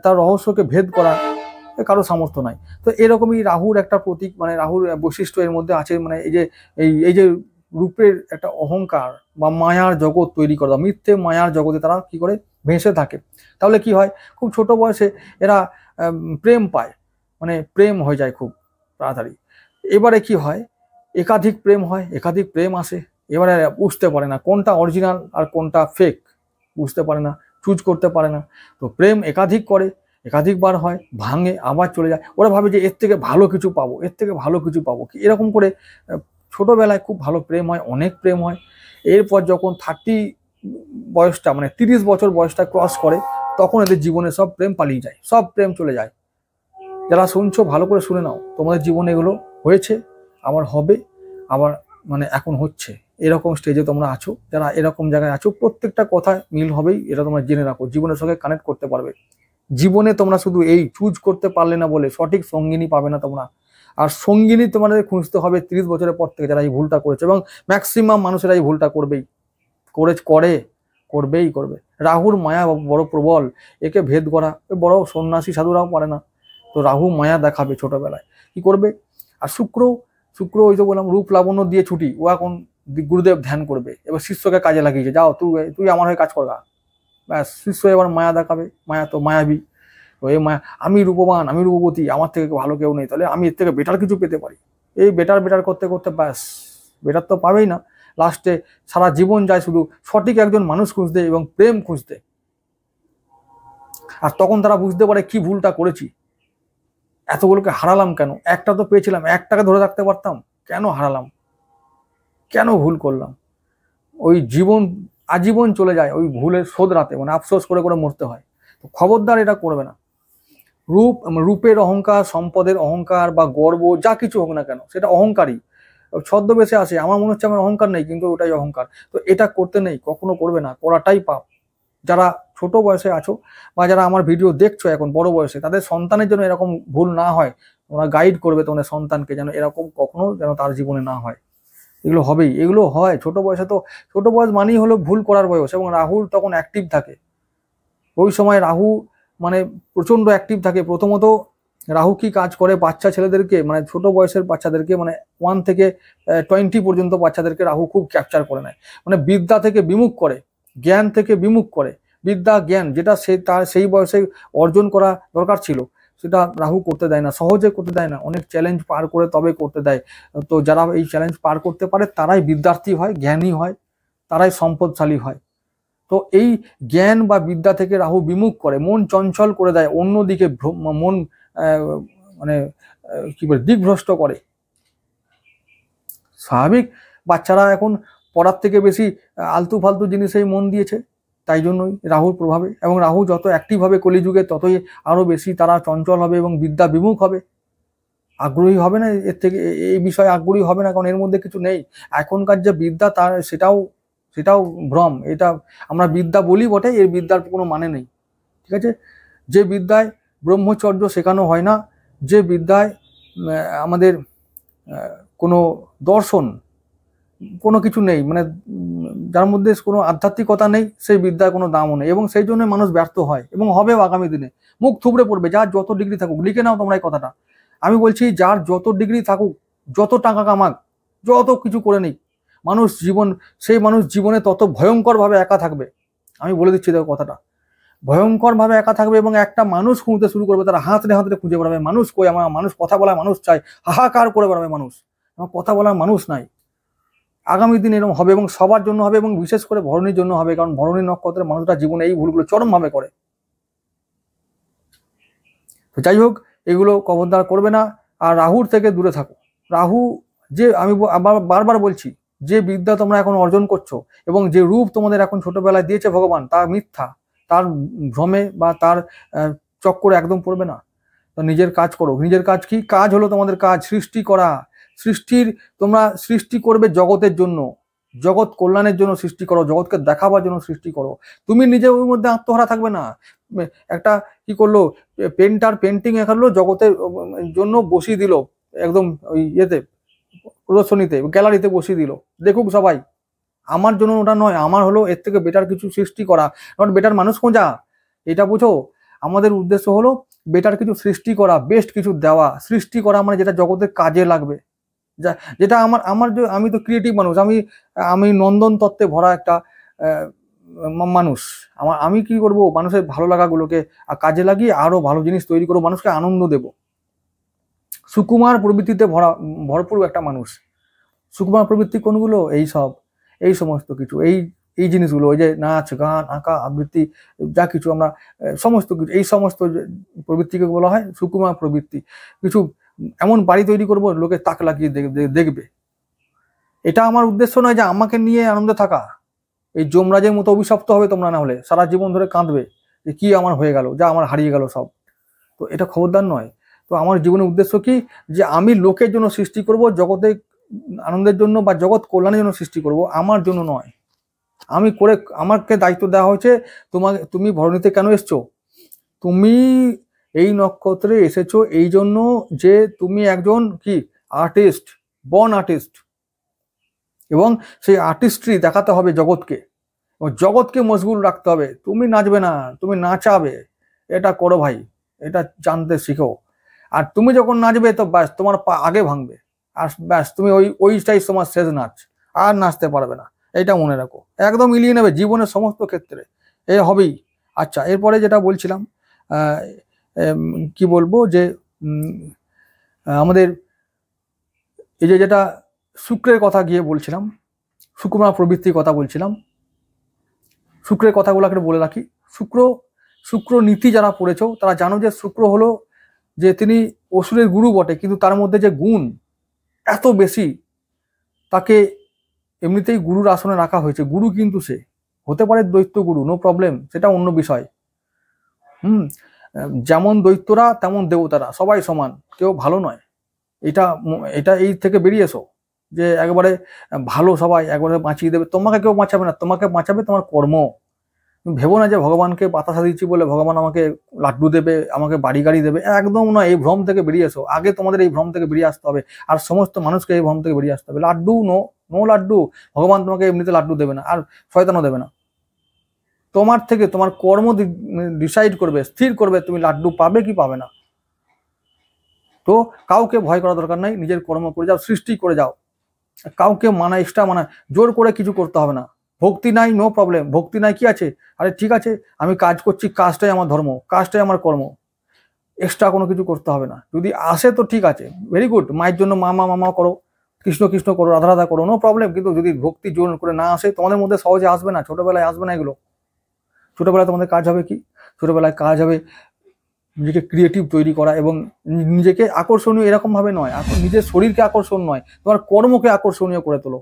তার রহস্যকে ভেদ করা কারো সামর্থ্য নাই। তো এরকমই রাহুর একটা প্রতীক, মানে রাহুর বৈশিষ্ট্য এর মধ্যে আছে, মানে এই যে রূপের একটা অহংকার বা মায়ার জগৎ তৈরি করা, মিথ্যে মায়ার জগতে তারা কি করে ভেসে থাকে। তাহলে কি হয়, খুব ছোট বয়সে এরা প্রেম পায়, মানে প্রেম হয়ে যায় খুব তাড়াতাড়ি। এবারে কি হয়, একাধিক প্রেম হয়, একাধিক প্রেম আসে, এবারে বুঝতে পারে না কোনটা অরিজিনাল আর কোনটা ফেক, বুঝতে পারে না, চুজ করতে পারে না। তো প্রেম একাধিক করে, একাধিকবার হয়, ভাঙে, আবার চলে যায়। ওরা ভাবে যে এর থেকে ভালো কিছু পাবো, এর থেকে ভালো কিছু পাবো, কি এরকম করে ছোটবেলায় খুব ভালো প্রেম হয়, অনেক প্রেম হয়। এরপর যখন 30 বয়সটা মানে 30 বছর বয়সটা ক্রস করে, তখন এদের জীবনে সব প্রেম পালিয়ে যায়, সব প্রেম চলে যায়। যারা শুনছো ভালো করে শুনে নাও, তোমাদের জীবনে এগুলো হয়েছে, আবার হবে, আবার মানে এখন হচ্ছে। এরকম স্টেজে তোমরা আছো, যারা এরকম জায়গায় আছো, প্রত্যেকটা কথায় মিল হবেই, এটা তোমরা জেনে রাখো, জীবনের সঙ্গে কানেক্ট করতে পারবে। জীবনে তোমরা শুধু এই চুজ করতে পারলে না বলে সঠিক সঙ্গিনী পাবে না তোমরা। আর সঙ্গিনী তোমাদের খুঁজতে হবে 30 বছরের পর থেকে, যারা এই ভুলটা করেছে, এবং ম্যাক্সিমাম মানুষেরা এই ভুলটা করবেই, করবে। রাহুর মায়া বড় প্রবল, একে ভেদ করা বড় সন্ন্যাসী সাধুরাও পারে না। তো রাহু মায়া দেখাবে ছোটবেলায়, কি করবে। আর শুক্র ওই তো বললাম রূপ লাবণ্য দিয়ে ছুটি, ও এখন গুরুদেব ধ্যান করবে, এবার শিষ্যকে কাজে লাগিয়েছে, যাও তুই আমার হয়ে কাজ করবা, ব্যাস শিষ্য এবার মায়া দেখাবে। মায়া তো মায়াবী, তো এই মায়া, আমি রূপবান, আমি রূপবতী, আমার থেকে ভালো কেউ নেই, তাহলে আমি এর থেকে বেটার কিছু পেতে পারি। এই বেটার করতে করতে ব্যাস বেটার তো পাবেই না, লাস্টে সারা জীবন যায় শুধু সঠিক একজন মানুষ খুঁজতে এবং প্রেম খুঁজতে। আর তখন তারা বুঝতে পারে কি ভুলটা করেছি, এতগুলোকে হারালাম কেন, একটা তো পেয়েছিলাম, একটাকে ধরে রাখতে পারতাম, কেন হারালাম, কেন ভুল করলাম। ওই জীবন আজীবন চলে যায় ওই ভুলের শোধরাতে, মানে আফসোস করে করে মরতে হয়। তো খবরদার এটা করবে না। রূপের অহংকার, সম্পদের অহংকার বা গর্ব, যা কিছু হোক না কেন, সেটা অহংকারই, ছদ্মবেশে আসে। আমার মনে হচ্ছে আমার অহংকার নেই, কিন্তু ওটাই অহংকার। তো এটা করতে নেই, কখনো করবে না, করাটাই পাপ। যারা ছোট বয়সে আছো বা যারা আমার ভিডিও দেখছো এখন বড় বয়সে, তাদের সন্তানের জন্য এরকম ভুল না হয়, তোমরা গাইড করবে তোমাদের সন্তানকে, যেন এরকম কখনো যেন তার জীবনে না হয়। এগুলো হবেই, এগুলো হয় ছোট বয়সে। তো ছোট বয়স মানেই হলো ভুল করার বয়স, এবং রাহুর তখন অ্যাক্টিভ থাকে। ওই সময় রাহু মানে প্রচন্ড অ্যাক্টিভ থাকে। প্রথমত রাহু কি কাজ করে, বাচ্চা ছেলেদেরকে, মানে ছোট বয়সের বাচ্চাদেরকে, মানে 1 থেকে 20 পর্যন্ত বাচ্চাদেরকে রাহু খুব ক্যাপচার করে নেয়, মানে বিদ্যা থেকে বিমুখ করে, জ্ঞান থেকে বিমুখ করে। বিদ্যা জ্ঞান যেটা তার সেই বয়সে অর্জন করা দরকার ছিল, সেটা রাহু করতে দেয় না, সহজে করতে দেয় না, অনেক চ্যালেঞ্জ পার করে তবে করতে দেয়। তো যারা এই চ্যালেঞ্জ পার করতে পারে তারাই বিদ্যার্থী হয়, জ্ঞানী হয়, তারাই সম্পদশালী হয়। তো এই জ্ঞান বা বিদ্যা থেকে রাহু বিমুখ করে, মন চঞ্চল করে দেয়, অন্যদিকে মন মানে কি বলে দিকভ্রষ্ট করে। স্বাভাবিক, বাচ্চারা এখন পড়ার থেকে বেশি আলতু ফালতু জিনিসেই মন দিয়েছে, তাই জন্যই রাহুর প্রভাবে। এবং রাহু যত অ্যাক্টিভ হবে কলিযুগে, ততই আরো বেশি তারা চঞ্চল হবে এবং বিদ্যা বিমুখ হবে। আগ্রহী হবে না এর থেকে, এই বিষয়ে আগ্রহী হবে না, কারণ এর মধ্যে কিছু নেই। এখনকার যে বিদ্যা তার সেটাও ভ্রম। এটা আমরা বিদ্যা বলি বটে, এর বিদ্যার কোনো মানে নেই। ঠিক আছে, যে বিদ্যায় ব্রহ্মচর্য শেখানো হয় না, যে বিদ্যায় আমাদের কোনো দর্শন কোনো কিছু নেই, মানে যার মধ্যে কোনো আধ্যাত্মিকতা নেই, সেই বিদ্যার কোনো দামও নেই, এবং সেই জন্য মানুষ ব্যর্থ হয় এবং হবেও আগামী দিনে। মুখ থুবড়ে পড়বে, যার যত ডিগ্রি থাকুক। লিখে নাও তোমরা এই কথাটা। আমি বলছি, যার যত ডিগ্রি থাকুক, যত টাকা কামাক, যত কিছু করে নিক, সেই মানুষ জীবনে তত ভয়ঙ্করভাবে একা থাকবে। আমি বলে দিচ্ছি দেখো কথাটা, ভয়ঙ্করভাবে একা থাকবে, এবং একটা মানুষ খুঁজতে শুরু করবে, তারা হাতড়ে হাতড়ে খুঁজে বেড়াবে, মানুষ কই, আমার মানুষ কথা বলার মানুষ চাই, হাহাকার করে বেড়াবে মানুষ, আমার কথা বলার মানুষ নাই। আগামী দিন এরকম হবে, এবং সবার জন্য হবে, এবং বিশেষ করে ভরণীর জন্য হবে, কারণ ভরণী নক্ষত্রের মানুষরা জীবনে এই ভুলগুলো চরমভাবে করে। তো যাই হোক, এগুলো খবরদার করবে না, আর রাহুর থেকে দূরে থাকো। রাহু, যে আমি বারবার বলছি, যে বিদ্যা তোমরা এখন অর্জন করছো এবং যে রূপ তোমাদের এখন ছোটবেলায় দিয়েছে ভগবান, তা মিথ্যা, তার ভ্রমে বা তার চক্করে একদম পড়বে না। তো নিজের কাজ করো। নিজের কাজ কি? কাজ হলো তোমাদের কাজ সৃষ্টি করা। তোমরা সৃষ্টি করবে জগতের জন্য, জগৎ কল্যাণের জন্য সৃষ্টি করো, জগৎকে দেখাবার জন্য সৃষ্টি করো। তুমি নিজে ওই মধ্যে আত্মহারা থাকবে না। একটা কি করলো, পেন্টিং এখানে জগতের জন্য বসিয়ে দিল, একদম ওই ইয়েতে, প্রদর্শনীতে, গ্যালারিতে বসিয়ে দিল, দেখুক সবাই। আমার জন্য ওটা নয়, আমার হলো এর থেকে বেটার কিছু সৃষ্টি করা, নট বেটার মানুষ খোঁজা। এটা বুঝো, আমাদের উদ্দেশ্য হলো বেটার কিছু সৃষ্টি করা, বেস্ট কিছু দেওয়া। সৃষ্টি করা মানে যেটা জগতের কাজে লাগবে, যেটা আমি তো ক্রিয়েটিভ মানুষ, আমি নন্দন তত্ত্বে ভরা একটা মানুষ। আমি কি করব, মানুষের ভালো লাগাগুলোকে কাজে লাগিয়ে আরো ভালো জিনিস তৈরি করবো, মানুষকে আনন্দ দেব। সুকুমার প্রবৃত্তিতে ভরপুর একটা মানুষ। সুকুমার প্রবৃত্তি কোনগুলো? এই সমস্ত কিছু, এই জিনিসগুলো, ওই যে নাচ, গান, আঁকা, আবৃত্তি, যা কিছু আমরা সমস্ত কিছু, এই সমস্ত প্রবৃত্তিকে বলা হয় সুকুমার প্রবৃত্তি। কিছু এমন বাড়ি তৈরি করব, লোকে তাক লাগিয়ে দেখবে। এটা আমার উদ্দেশ্য নয় যে আমাকে নিয়ে আনন্দে থাকা। এই যমরাজের মতো অভিশপ্ত হবে তোমরা, না হলে সারা জীবন ধরে কাঁদবে যে কি আমার হয়ে গেল, যা আমার হারিয়ে গেল সব। তো এটা খবরদার নয়। তো আমার জীবনের উদ্দেশ্য কি, যে আমি লোকের জন্য সৃষ্টি করব, জগতে আনন্দের জন্য বা জগৎ কল্যাণের জন্য সৃষ্টি করব, আমার জন্য নয়। আমাকে দায়িত্ব দেওয়া হয়েছে, তুমি ভরণীতে কেন এসছো? তুমি এই নক্ষত্রে এসেছো এই জন্য যে তুমি একজন কি আর্টিস্ট, বর্ন আর্টিস্ট, এবং সেই আর্টিস্ট্রি দেখাতে হবে জগৎকে, এবং জগৎকে মশগুল রাখতে হবে। তুমি নাচবে না, তুমি নাচাবে। এটা করো ভাই, এটা জানতে শিখো। আর তুমি যখন নাচবে, তো ব্যাস তোমার পা আগে ভাঙবে, আর ব্যাস তুমি ওইটাই তোমার শেষ নাচ, আর নাচতে পারবে না। এটা মনে রাখো, একদম মিলিয়ে নেবে জীবনের সমস্ত ক্ষেত্রে, এ হবেই। আচ্ছা, এরপরে যেটা বলছিলাম, কি বলবো, যে আমাদের এই যেটা শুক্রের কথা গিয়ে বলছিলাম, সুকুমার প্রবৃত্তির কথা বলছিলাম, শুক্রের কথাগুলোকে বলে রাখি। শুক্র নীতি যারা পড়েছ তারা জানো যে শুক্র হলো যে তিনি অসুরের গুরু বটে, কিন্তু তার মধ্যে যে গুণ এত বেশি, তাকে এমনিতেই গুরুর আসনে রাখা হয়েছে। গুরু কিন্তু সে হতে পারে দৈত্য গুরু, নো প্রবলেম, সেটা অন্য বিষয়। যেমন দৈত্যরা তেমন দেবতারা, সবাই সমান, কেউ ভালো নয়। এটা এই থেকে বেরিয়ে এসো, যে একবারে ভালো সবাই একবারে বাঁচিয়ে দেবে। তোমাকে কেউ বাঁচাবে না, তোমাকে বাঁচাবে তোমার কর্ম। তুমি ভেবো না যে ভগবানকে বাতাসা দিচ্ছি বলে ভগবান আমাকে লাড্ডু দেবে, আমাকে বাড়ি গাড়ি দেবে, একদম নয়। এই ভ্রম থেকে বেরিয়ে এসো, আগে তোমাদের এই ভ্রম থেকে বেরিয়ে আসতে হবে, আর সমস্ত মানুষকে এই ভ্রম থেকে বেরিয়ে আসতে হবে। লাড্ডু নো লাড্ডু, ভগবান তোমাকে এমনিতে লাড্ডু দেবে না, আর শয়তানও দেবে না। তোমার থেকে তোমার কর্ম ডিসাইড করবে, স্থির করবে তুমি লাড্ডু পাবে কি পাবে না। তো কাউকে ভয় করা দরকার নাই, নিজের কর্ম করে যাও, সৃষ্টি করে যাও। কাউকে এক্সট্রা জোর করে কিছু করতে হবে না। ভক্তি নাই, নো প্রবলেম, ভক্তি নাই কি আছে, আরে ঠিক আছে, আমি কাজ করছি, কাজটাই আমার ধর্ম, কাজটাই আমার কর্ম, এক্সট্রা কোনো কিছু করতে হবে না। যদি আসে তো ঠিক আছে, ভেরি গুড, মায়ের জন্য মামা করো, কৃষ্ণ কৃষ্ণ করো, রাধা রাধা করো, নো প্রবলেম। কিন্তু যদি ভক্তি জোর করে না আসে, তোমাদের মধ্যে সহজে আসবে না, ছোটবেলায় আসবে না এগুলো। ছোটবেলায় তোমাদের কাজ হবে কি? ছোটবেলায় কাজ হবে নিজেকে ক্রিয়েটিভ তৈরি করা, এবং নিজেকে আকর্ষণীয় এরকম ভাবে নয়, নিজের শরীরকে আকর্ষণ নয়, তোমার কর্মকে আকর্ষণীয় করে তোলো,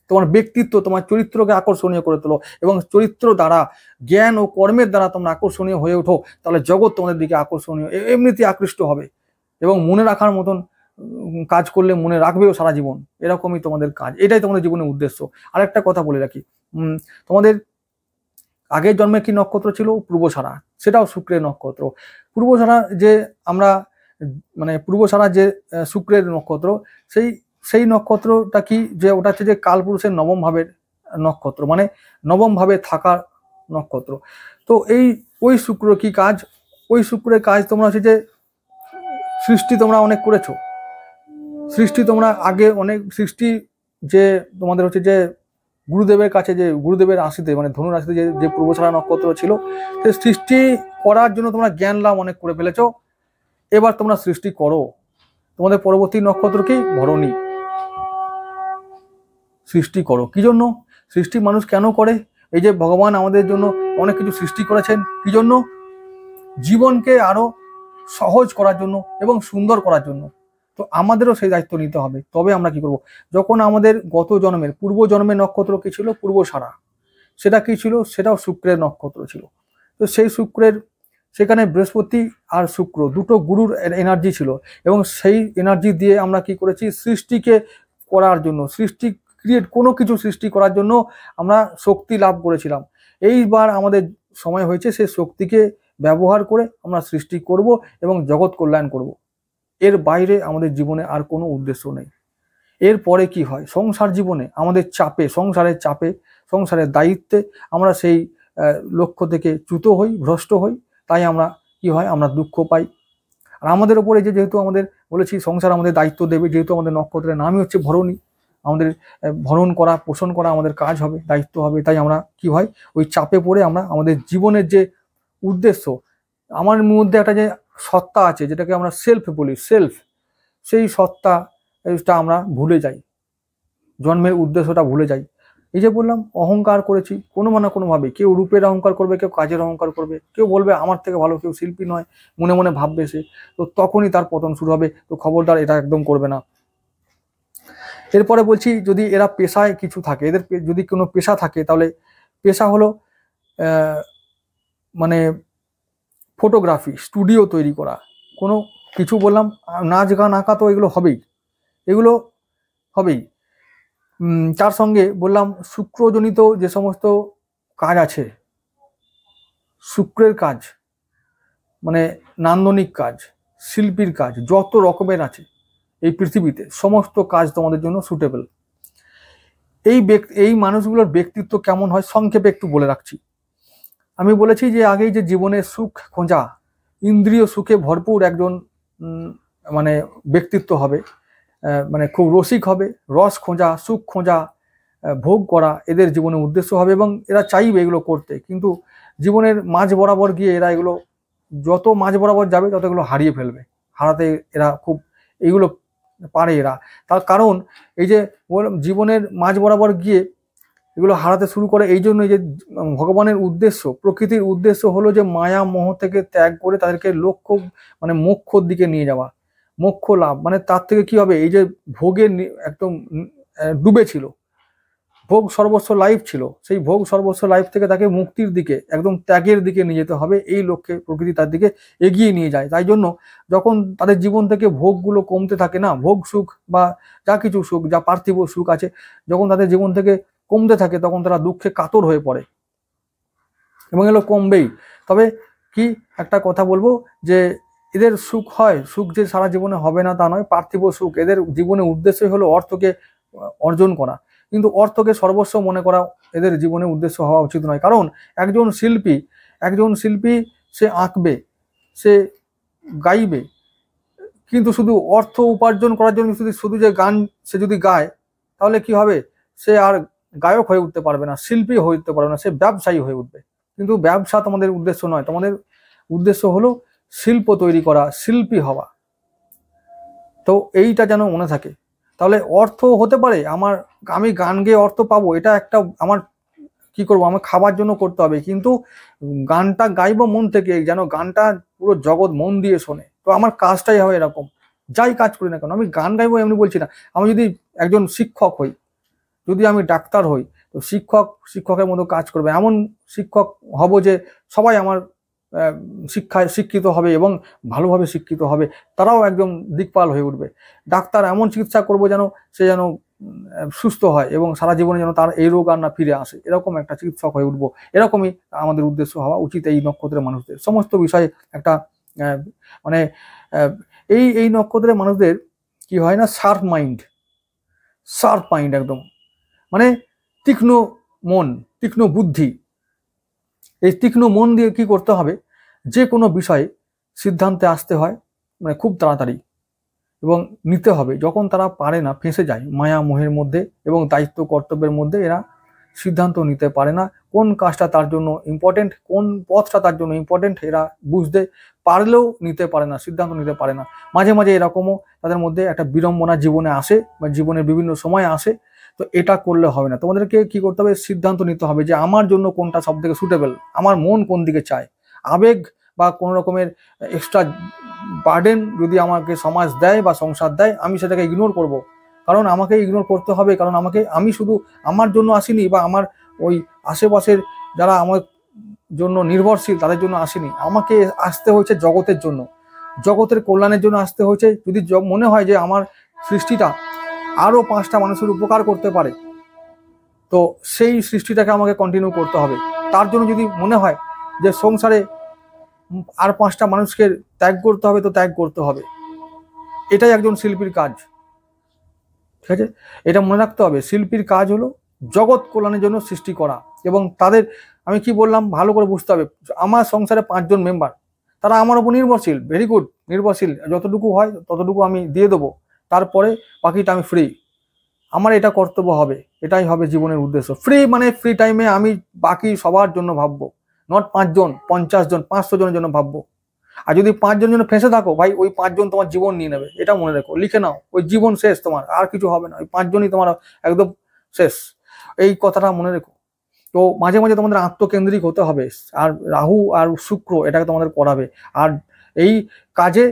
তোমার ব্যক্তিত্ব, তোমার চরিত্রকে আকর্ষণীয় করে তোলো, এবং চরিত্র দ্বারা, জ্ঞান ও কর্মের দ্বারা তোমরা আকর্ষণীয় হয়ে ওঠো, তাহলে জগৎ তোমাদের দিকে আকর্ষণীয় এমনিতেই আকৃষ্ট হবে। এবং মনে রাখার মতন কাজ করলে মনে রাখবেও সারা জীবন, এরকমই তোমাদের কাজ, এটাই তোমাদের জীবনের উদ্দেশ্য। আর একটা কথা বলে রাখি, তোমাদের আগের জন্মে কি নক্ষত্র ছিল? পূর্বসারা, সেটাও শুক্রের নক্ষত্র। পূর্বসারা যে আমরা মানে পূর্বসারা যে শুক্রের নক্ষত্র, সেই নক্ষত্রটা কি, যে ওটা হচ্ছে যে কালপুরুষের নবম ভাবের নক্ষত্র, মানে নবম ভাবে থাকা নক্ষত্র। তো ওই শুক্র কি কাজ? ওই শুক্রের কাজ তোমরা হচ্ছে যে সৃষ্টি তোমরা অনেক করেছো, সৃষ্টি তোমরা আগে অনেক সৃষ্টি, যে তোমাদের হচ্ছে যে গুরুদেবের কাছে, যে গুরুদেবের রাশিতে মানে ধনু রাশিতে যে পূর্বসারা নক্ষত্র ছিল, সে সৃষ্টি করার জন্য তোমরা জ্ঞান লাভ অনেক করে ফেলেছো। এবার তোমরা সৃষ্টি করো। তোমাদের পরবর্তী নক্ষত্র কি? ভরণী। সৃষ্টি করো। কি জন্য সৃষ্টি মানুষ কেন করে? এই যে ভগবান আমাদের জন্য অনেক কিছু সৃষ্টি করেছেন, কি জন্য? জীবনকে আরো সহজ করার জন্য এবং সুন্দর করার জন্য। তো আমাদেরও সেই দায়িত্ব নিতে হবে। তবে আমরা কি করব? যখন আমাদের গত জন্মের পূর্ব জন্মের নক্ষত্র কি ছিল? পূর্বসারা। সেটা কি ছিল? সেটাও শুক্রের নক্ষত্র ছিল। তো সেই শুক্রের, সেখানে বৃহস্পতি আর শুক্র দুটো গুরুর এনার্জি ছিল, এবং সেই এনার্জি দিয়ে আমরা কি করেছি? সৃষ্টিকে করার জন্য, সৃষ্টি ক্রিয়েট, কোনো কিছু সৃষ্টি করার জন্য আমরা শক্তি লাভ করেছিলাম। এইবার আমাদের সময় হয়েছে সেই শক্তিকে ব্যবহার করে আমরা সৃষ্টি করব এবং জগৎ কল্যাণ করব। এর বাইরে আমাদের জীবনে আর কোনো উদ্দেশ্য নেই। এরপরে কি হয়? সংসার জীবনে আমাদের চাপে, সংসারের চাপে, সংসারের দায়িত্বে আমরা সেই লক্ষ্য থেকে চ্যুত হই, ভ্রষ্ট হই। তাই আমরা কি হয়? আমরা দুঃখ পাই। আর আমাদের ওপরে যেহেতু আমাদের বলেছি সংসার আমাদের দায়িত্ব দেবে, যেহেতু আমাদের নক্ষত্রের নামই হচ্ছে ভরণী, আমাদের ভরণ করা, পোষণ করা আমাদের কাজ হবে, দায়িত্ব হবে। তাই আমরা কি হয়? ওই চাপে পড়ে আমরা আমাদের জীবনের যে উদ্দেশ্য, আমার মধ্যে একটা যে সত্তা আছে, যেটাকে আমরা সেলফ বলি, সেই সত্তাটা আমরা ভুলে যাই, জন্মের উদ্দেশ্যটা ভুলে যাই। এই যে বললাম, অহংকার করেছি কোনো না কোনোভাবে। কেউ রূপের অহংকার করবে, কেউ কাজের অহংকার করবে, কেউ বলবে আমার থেকে ভালো কেউ শিল্পী নয়, মনে মনে ভাববে সে। তো তখনই তার পতন শুরু হবে। তো খবরদার, এটা একদম করবে না। এরপরে বলছি, যদি এরা পেশায় কিছু থাকে, এদের যদি কোনো পেশা থাকে, তাহলে পেশা হলো মানে ফটোগ্রাফি, স্টুডিও তৈরি করা, কোনো কিছু বললাম, নাচ গান আঁকা, তো এগুলো হবেই। তার সঙ্গে বললাম শুক্রজনিত যে সমস্ত কাজ আছে, শুক্রের কাজ মানে নান্দনিক কাজ, শিল্পীর কাজ, যত রকমের আছে এই পৃথিবীতে, সমস্ত কাজ তোমাদের জন্য সুটেবল। এই মানুষগুলোর ব্যক্তিত্ব কেমন হয় সংক্ষেপে একটু বলে রাখছি। আমি বলেছি যে আগেই যে জীবনের সুখ খোঁজা, ইন্দ্রিয় সুখে ভরপুর একজন মানে ব্যক্তিত্ব হবে, মানে খুব রসিক হবে, রস খোঁজা, সুখ খোঁজা, ভোগ করা এদের জীবনের উদ্দেশ্য হবে, এবং এরা চাইবে এগুলো করতে। কিন্তু জীবনের মাঝ বরাবর গিয়ে এরা এগুলো, যত মাঝ বরাবর যাবে তত এগুলো হারিয়ে ফেলবে, হারাতে এরা খুব এইগুলো পারে এরা। তার কারণ এই যে জীবনের মাঝ বরাবর গিয়ে এগুলো হারাতে শুরু করে। এই জন্যই যে ভগবানের উদ্দেশ্য, প্রকৃতির উদ্দেশ্য হলো যে মায়া মোহ থেকে ত্যাগ করে তাদেরকে লক্ষ্য মানে মোক্ষর দিকে নিয়ে যাওয়া, মোক্ষ লাভ। মানে তার থেকে কি হবে? এই যে ভোগে একদম ডুবে ছিল, ভোগ সর্বস্ব লাইফ ছিল, সেই ভোগ সর্বস্ব লাইফ থেকে তাকে মুক্তির দিকে, একদম ত্যাগের দিকে নিয়ে যেতে হবে। এই লক্ষ্যে প্রকৃতি তার দিকে এগিয়ে নিয়ে যায়। তাই জন্য যখন তাদের জীবন থেকে ভোগগুলো কমতে থাকে না, ভোগ সুখ বা যা কিছু সুখ, যা পার্থিব সুখ আছে, যখন তাদের জীবন থেকে কমতে থাকে, তখন তারা দুঃখে কাতর হয়ে পড়ে, এবং এগুলো কমবেই। তবে কি একটা কথা বলবো, যে এদের সুখ হয়, সুখ যে সারা জীবনে হবে না তা নয়, পার্থিব সুখ। এদের জীবনের উদ্দেশ্যই হলো অর্থকে অর্জন করা, কিন্তু অর্থকে সর্বস্ব মনে করা এদের জীবনের উদ্দেশ্য হওয়া উচিত নয়। কারণ একজন শিল্পী সে আঁকবে, সে গাইবে, কিন্তু শুধু অর্থ উপার্জন করার জন্য শুধু যে গান সে যদি গায়, তাহলে কি হবে? সে আর গায়ক হয়ে উঠতে পারবে না, শিল্পী হয়ে উঠতে পারবে না, সে ব্যবসায়ী হয়ে উঠবে। কিন্তু ব্যবসা তোমাদের উদ্দেশ্য নয়, তোমাদের উদ্দেশ্য হলো শিল্প তৈরি করা, শিল্পী হওয়া। তো এইটা যেন মনে থাকে। তাহলে অর্থ হতে পারে আমি গান গেয়ে অর্থ পাবো, এটা একটা আমার কি করবো, আমার খাবার জন্য করতে হবে, কিন্তু গানটা গাইবো মন থেকে, যেন গানটা পুরো জগৎ মন দিয়ে শোনে। তো আমার কাজটাই হবে এরকম, যাই কাজ করি না কেন আমি গান গাইবো এমনি বলছি না। আমি যদি একজন শিক্ষক হই, যদি আমি ডাক্তার হই, তো শিক্ষকের মতো কাজ করবে, এমন শিক্ষক হব যে সবাই আমার শিক্ষিত হবে এবং ভালোভাবে শিক্ষিত হবে, তারাও একদম দিকপাল হয়ে উঠবে। ডাক্তার এমন চিকিৎসা করবো যেন সে যেন সুস্থ হয় এবং সারা জীবনে যেন তার এই রোগ আর না ফিরে আসে, এরকম একটা চিকিৎসক হয়ে উঠবো। এরকমই আমাদের উদ্দেশ্য হওয়া উচিত এই নক্ষত্রের মানুষদের। সমস্ত বিষয়ে একটা মানে এই নক্ষত্রের মানুষদের কি হয় না, শার্প মাইন্ড একদম, মানে তীক্ষ্ণ মন, তীক্ষ্ণ বুদ্ধি। এই তীক্ষ্ণ মন দিয়ে কি করতে হবে, যে কোনো বিষয়ে সিদ্ধান্তে আসতে হয় মানে খুব তাড়াতাড়ি, এবং নিতে হবে। যখন তারা পারে না, ফেঁসে যায় মায়া মোহের মধ্যে এবং দায়িত্ব কর্তব্যের মধ্যে, এরা সিদ্ধান্ত নিতে পারে না কোন কাজটা তার জন্য ইম্পর্টেন্ট, কোন পথটা তার জন্য ইম্পর্টেন্ট, এরা বুঝতে পারলেও নিতে পারে না, সিদ্ধান্ত নিতে পারে না। মাঝে মাঝে এরকমও তাদের মধ্যে একটা বিড়ম্বনা জীবনে আসে বা জীবনের বিভিন্ন সময় আসে। তো এটা করলে হবে না, তোমাদেরকে কি করতে হবে, সিদ্ধান্ত নিতে হবে যে আমার জন্য কোনটা সব থেকে সুটেবল, আমার মন কোন দিকে চায়। আবেগ বা কোনো রকমের এক্সট্রা বার্ডেন যদি আমাকে সমাজ দেয় বা সংসার দেয়, আমি সেটাকে ইগনোর করব। কারণ আমাকে ইগনোর করতে হবে, কারণ আমি শুধু আমার জন্য আসিনি বা আমার ওই আশেপাশের যারা আমার জন্য নির্ভরশীল তাদের জন্য আসিনি, আমাকে আসতে হয়েছে জগতের জন্য, জগতের কল্যাণের জন্য আসতে হয়েছে। যদি মনে হয় যে আমার সৃষ্টিটা আরও 5টা মানুষের উপকার করতে পারে, তো সেই সৃষ্টিটাকে আমাকে কন্টিনিউ করতে হবে। তার জন্য যদি মনে হয় যে সংসারে আর 5টা মানুষকে ত্যাগ করতে হবে, তো ত্যাগ করতে হবে। এটাই একজন শিল্পীর কাজ, ঠিক আছে? এটা মনে রাখতে হবে, শিল্পীর কাজ হলো জগৎ কল্যাণের জন্য সৃষ্টি করা। এবং তাদের, আমি কি বললাম ভালো করে বুঝতে হবে, আমার সংসারে 5 জন মেম্বার, তারা আমার উপর নির্ভরশীল, ভেরি গুড, নির্ভরশীল, যতটুকু হয় ততটুকু আমি দিয়ে দেবো, তারপরে বাকিটা আমি ফ্রি। আমার এটা কর্তব্য হবে, এটাই হবে জীবনের উদ্দেশ্য। ফ্রি মানে ফ্রি টাইমে আমি বাকি সবার জন্য ভাববো, নট 5 জন, 50 জন, 500 জনের জন্য ভাববো। আর যদি 5 জনের জন্য ফেঁসে থাকো ভাই, ওই 5 জন তোমার জীবন নিয়ে নেবে, এটা মনে রেখো, লিখে নাও, ওই জীবন শেষ তোমার, আর কিছু হবে না, ওই 5 জনই তোমার একদম শেষ, এই কথাটা মনে রেখো। তো মাঝে মাঝে তোমাদের আত্মকেন্দ্রিক হতে হবে, আর রাহু আর শুক্র এটাকে তোমাদের করাবে, আর এই কাজে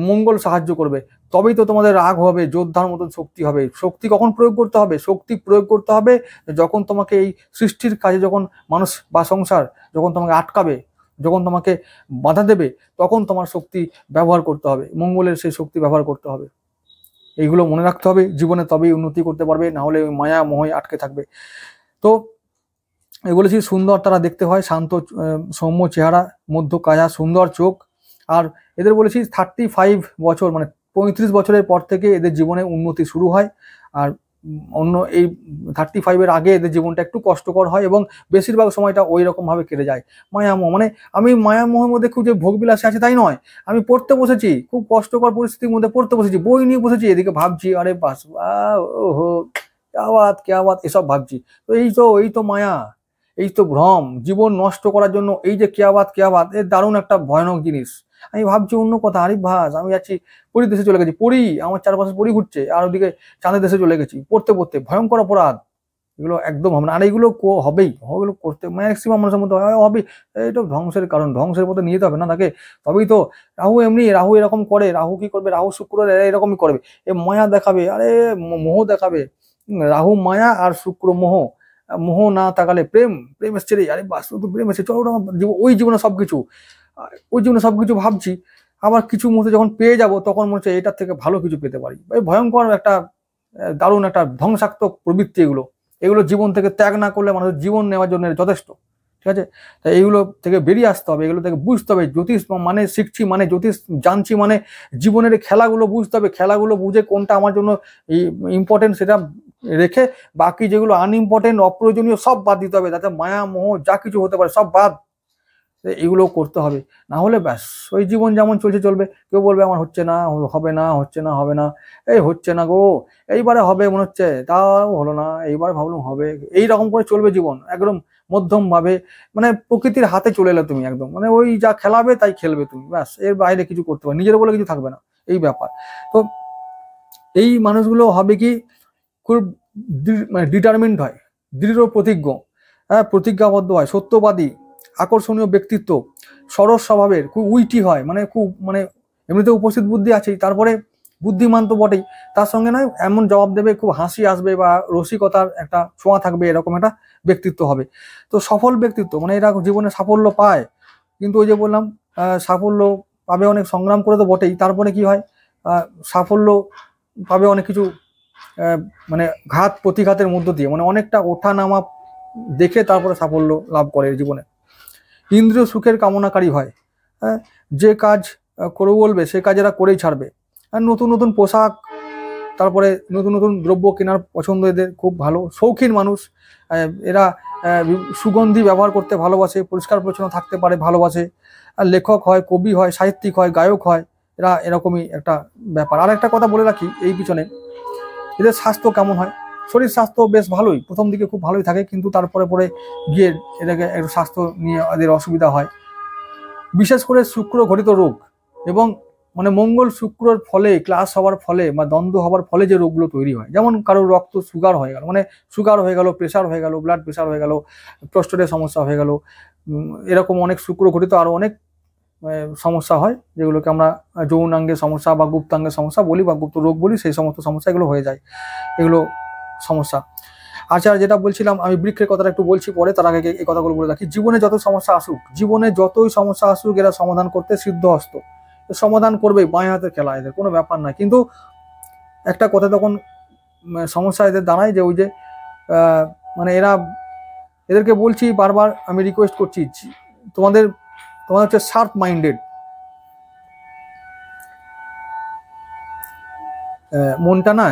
মঙ্গল সাহায্য করবে। তবেই তো তোমাদের রাগ হবে, যোদ্ধার মতন শক্তি হবে। শক্তি কখন প্রয়োগ করতে হবে, শক্তি প্রয়োগ করতে হবে যখন তোমাকে এই সৃষ্টির কাজে, যখন মানুষ বা সংসার যখন তোমাকে আটকাবে, যখন তোমাকে বাধা দেবে, তখন তোমার শক্তি ব্যবহার করতে হবে, মঙ্গলের সেই শক্তি ব্যবহার করতে হবে। এইগুলো মনে রাখতে হবে জীবনে, তবেই উন্নতি করতে পারবে, না হলে ওই মায়া মোহে আটকে থাকবে। তো বলেছি সুন্দর তারা দেখতে হয়, শান্ত সৌম্য চেহারা, মধ্য কায়া, সুন্দর চোখ। আর এদের বলেছি 35 বছর মানে 35 বছরের পর থেকে এদের জীবনে উন্নতি শুরু হয়। আর অন্য এই 35-এর আগে এদের জীবনটা একটু কষ্টকর হয় এবং বেশিরভাগ সময়টা ওই রকম ভাবে কেটে যায় মায়ামোহ। মানে আমি মায়ামোহের মধ্যে খুব যে ভোগবিলাসে আছে তাই নয়, আমি পড়তে বসেছি, খুব কষ্টকর পরিস্থিতির মধ্যে পড়তে বসেছি, বই নিয়ে বসেছি, এদিকে ভাবছি আরে বাস ওহো ক্যা বাত এসব ভাবছি। তো এই তো মায়া, এই তো ভ্রম, জীবন নষ্ট করার জন্য এই যে ক্যা বাত এর দারুণ একটা ভয়ানক জিনিস। আমি ভাবছি অন্য কথা, আরে ভাস আমি যাচ্ছি পরীর দেশে চলে গেছি, পরী আমার চারপাশে পরী ঘুরছে, আর ওদিকে চাঁদের দেশে চলে গেছি পড়তে পড়তে, ভয়ঙ্কর অপরাধ। এগুলো একদম হবে না, আর এইগুলো হবেই, ওগুলো করতে ম্যাক্সিমাম মানুষের মধ্যে হবে। এটা ধ্বংসের কারণ, ধ্বংসের পথে নিয়ে যেতে হবে না তাকে। তবেই তো রাহু এরকম করে, রাহু কি করবে, রাহু শুক্র এরকমই করবে, এ মায়া দেখাবে, আরে মোহ দেখাবে। রাহু মায়া আর শুক্র মোহ, মোহ না তাকালে প্রেম এসছে রে, আরে বাস তো প্রেম এসছে, চলো ওই জীবনে সবকিছু ভাবছি, আবার কিছু মুহূর্তে যখন পেয়ে যাব তখন মনে হচ্ছে এটার থেকে ভালো কিছু পেতে পারি। ভয়ঙ্কর একটা দারুণ একটা ধ্বংসাত্মক প্রবৃত্তি এগুলো জীবন থেকে ত্যাগ না করলে মানুষের জীবন নেওয়ার জন্য যথেষ্ট, ঠিক আছে? তাই এইগুলো থেকে বেরিয়ে আসতে হবে, এগুলো থেকে বুঝতে হবে। জ্যোতিষ মানে শিখছি মানে, জ্যোতিষ জানছি মানে জীবনের খেলাগুলো বুঝতে হবে, খেলাগুলো বুঝে কোনটা আমার জন্য ইম্পর্টেন্ট সেটা রেখে বাকি যেগুলো আনইম্পর্টেন্ট অপ্রয়োজনীয় সব বাদ দিতে হবে, যাতে মায়া মোহ যা কিছু হতে পারে সব বাদ, এগুলো করতে হবে। না হলে ব্যাস ওই জীবন যেমন চলছে চলবে, কেউ বলবে আমার হচ্ছে না, হবে না, এই হচ্ছে না গো, এইবারে হবে মনে হচ্ছে, তাও হলো না, এইবার ভাবলাম হবে, এইরকম করে চলবে জীবন একদম মধ্যম ভাবে। মানে প্রকৃতির হাতে চলে এলে তুমি একদম, মানে ওই যা খেলাবে তাই খেলবে তুমি, ব্যাস এর বাইরে কিছু করতে পারবে, নিজের বলে কিছু থাকবে না, এই ব্যাপার। তো এই মানুষগুলো হবে কি খুব মানে ডিটারমিন্ড হয়, দৃঢ় প্রতিজ্ঞ, হ্যাঁ প্রতিজ্ঞাবদ্ধ হয়, সত্যবাদী, আকর্ষণীয় ব্যক্তিত্ব, সরস স্বভাবের, খুব উইটি হয়, মানে এমনিতে উপস্থিত বুদ্ধি আছেই, তারপরে বুদ্ধিমান তো বটেই, তার সঙ্গে নয় এমন জবাব দেবে, খুব হাসি আসবে বা রসিকতার একটা ছোঁয়া থাকবে, এরকম একটা ব্যক্তিত্ব হবে। তো সফল ব্যক্তিত্ব মানে এরা জীবনে সাফল্য পায়, কিন্তু ওই যে বললাম সাফল্য পাবে অনেক সংগ্রাম করে তো বটেই, তারপরে কি হয় সাফল্য পাবে অনেক কিছু মানে ঘাত প্রতিঘাতের মধ্য দিয়ে, মানে অনেকটা ওঠা নামা দেখে তারপরে সাফল্য লাভ করে জীবনে। ইন্দ্রিয় সুখের কামনাকারী হয়, হ্যাঁ, যে কাজ করবো বলবে সে কাজ এরা করেই ছাড়বে। আর নতুন নতুন পোশাক, তারপরে নতুন নতুন দ্রব্য কেনার পছন্দ এদের খুব ভালো, শৌখিন মানুষ এরা, সুগন্ধি ব্যবহার করতে ভালোবাসে, পরিষ্কার পরিচ্ছন্ন থাকতে পারে ভালোবাসে, আর লেখক হয়, কবি হয়, সাহিত্যিক হয়, গায়ক হয়, এরা এরকমই একটা ব্যাপার। আর একটা কথা বলে রাখি এই পিছনে, এদের স্বাস্থ্য কেমন হয়, শরীর স্বাস্থ্য বেশ ভালোই, প্রথম দিকে খুব ভালোই থাকে, কিন্তু তারপরে পরে গিয়ে এটাকে একটু স্বাস্থ্য নিয়ে এদের অসুবিধা হয়। বিশেষ করে শুক্র ঘটিত রোগ এবং মানে মঙ্গল শুক্রর ফলে, ক্লাস হওয়ার ফলে বা দ্বন্দ্ব হওয়ার ফলে যে রোগগুলো তৈরি হয়, যেমন কারোর রক্ত সুগার হয়ে গেল, মানে সুগার হয়ে গেল, প্রেশার হয়ে গেল, ব্লাড প্রেশার হয়ে গেল, প্রস্টেটের সমস্যা হয়ে গেল, এরকম অনেক শুক্র ঘটিত আরো অনেক সমস্যা হয়, যেগুলোকে আমরা যৌনাঙ্গের সমস্যা বা গুপ্তাঙ্গের সমস্যা বলি বা গুপ্ত রোগ বলি, সেই সমস্ত সমস্যা এগুলো হয়ে যায়, এগুলো সমস্যা। আচ্ছা, যেটা বলছিলাম আমি বৃক্ষের কথাটা একটু বলছি পরে, তার আগে এই কথাগুলো বলে রাখি। জীবনে যত সমস্যা আসুক, জীবনে যতই সমস্যা আসুক, এরা সমাধান করতে সিদ্ধহস্ত, সমাধান করবেই, বাঁ হাতের খেলা এদের, কোনো ব্যাপার না। কিন্তু একটা কথা তখন সমস্যা এদের দাঁড়ায় যে ওই যে মানে এদেরকে বলছি বারবার, আমি রিকোয়েস্ট করছি, তোমাদের হচ্ছে শার্প মাইন্ডেড, মনটা না,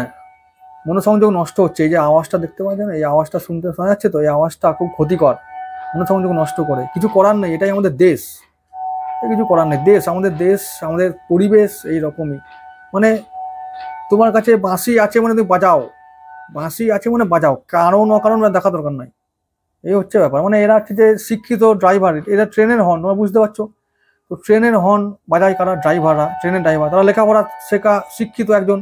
মনোসংযোগ নষ্ট হচ্ছে। এই যে আওয়াজটা দেখতে পাচ্ছেন, এই আওয়াজটা শোনা যাচ্ছে তো, এই আওয়াজটা খুব ক্ষতিকর, মনোসংযোগ নষ্ট করে। কিছু করার নেই, এটাই আমাদের দেশ, কিছু করার নেই। আমাদের দেশ, আমাদের পরিবেশ এইরকমই। মানে তোমার কাছে বাঁশি আছে মানে তুমি বাজাও, বাঁশি আছে মানে বাজাও, কারণ অকারণ দেখা দরকার নাই, এই হচ্ছে ব্যাপার। মানে এরা হচ্ছে যে শিক্ষিত ড্রাইভার, এরা ট্রেনের হর্ন, তোমরা বুঝতে পারছো তো, ট্রেনের হর্ন বাজায় কারা? ড্রাইভাররা, ট্রেনের ড্রাইভার, তারা লেখাপড়া শেখা শিক্ষিত একজন,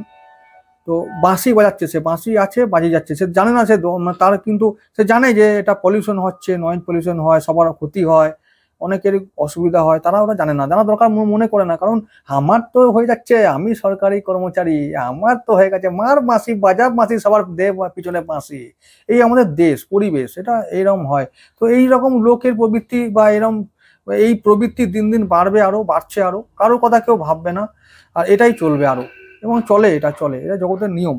তো বাঁশি বাজাচ্ছে, সে বাঁশি আছে বাজিয়ে যাচ্ছে, সে জানে না, সে তার কিন্তু সে জানে যে এটা পলিউশন হচ্ছে, নয়েজ পলিউশন হয়, সবার ক্ষতি হয়, অনেকের অসুবিধা হয়, তারা ওরা জানে না, জানা দরকার মনে করে না, কারণ আমার তো হয়ে যাচ্ছে, আমি সরকারি কর্মচারী, আমার তো হয়ে গেছে, মার বাঁশি বাজা, বাঁশি সবার দে পিছনে বাঁশি, এই আমাদের দেশ পরিবেশ, এটা এইরকম হয়। তো এইরকম লোকের প্রবৃত্তি বা এরকম এই প্রবৃত্তি দিন দিন বাড়বে, আরো বাড়ছে, আরো কারোর কথা কেউ ভাববে না, আর এটাই চলবে আরো, এবং চলে, এটা চলে, এটা জগতের নিয়ম।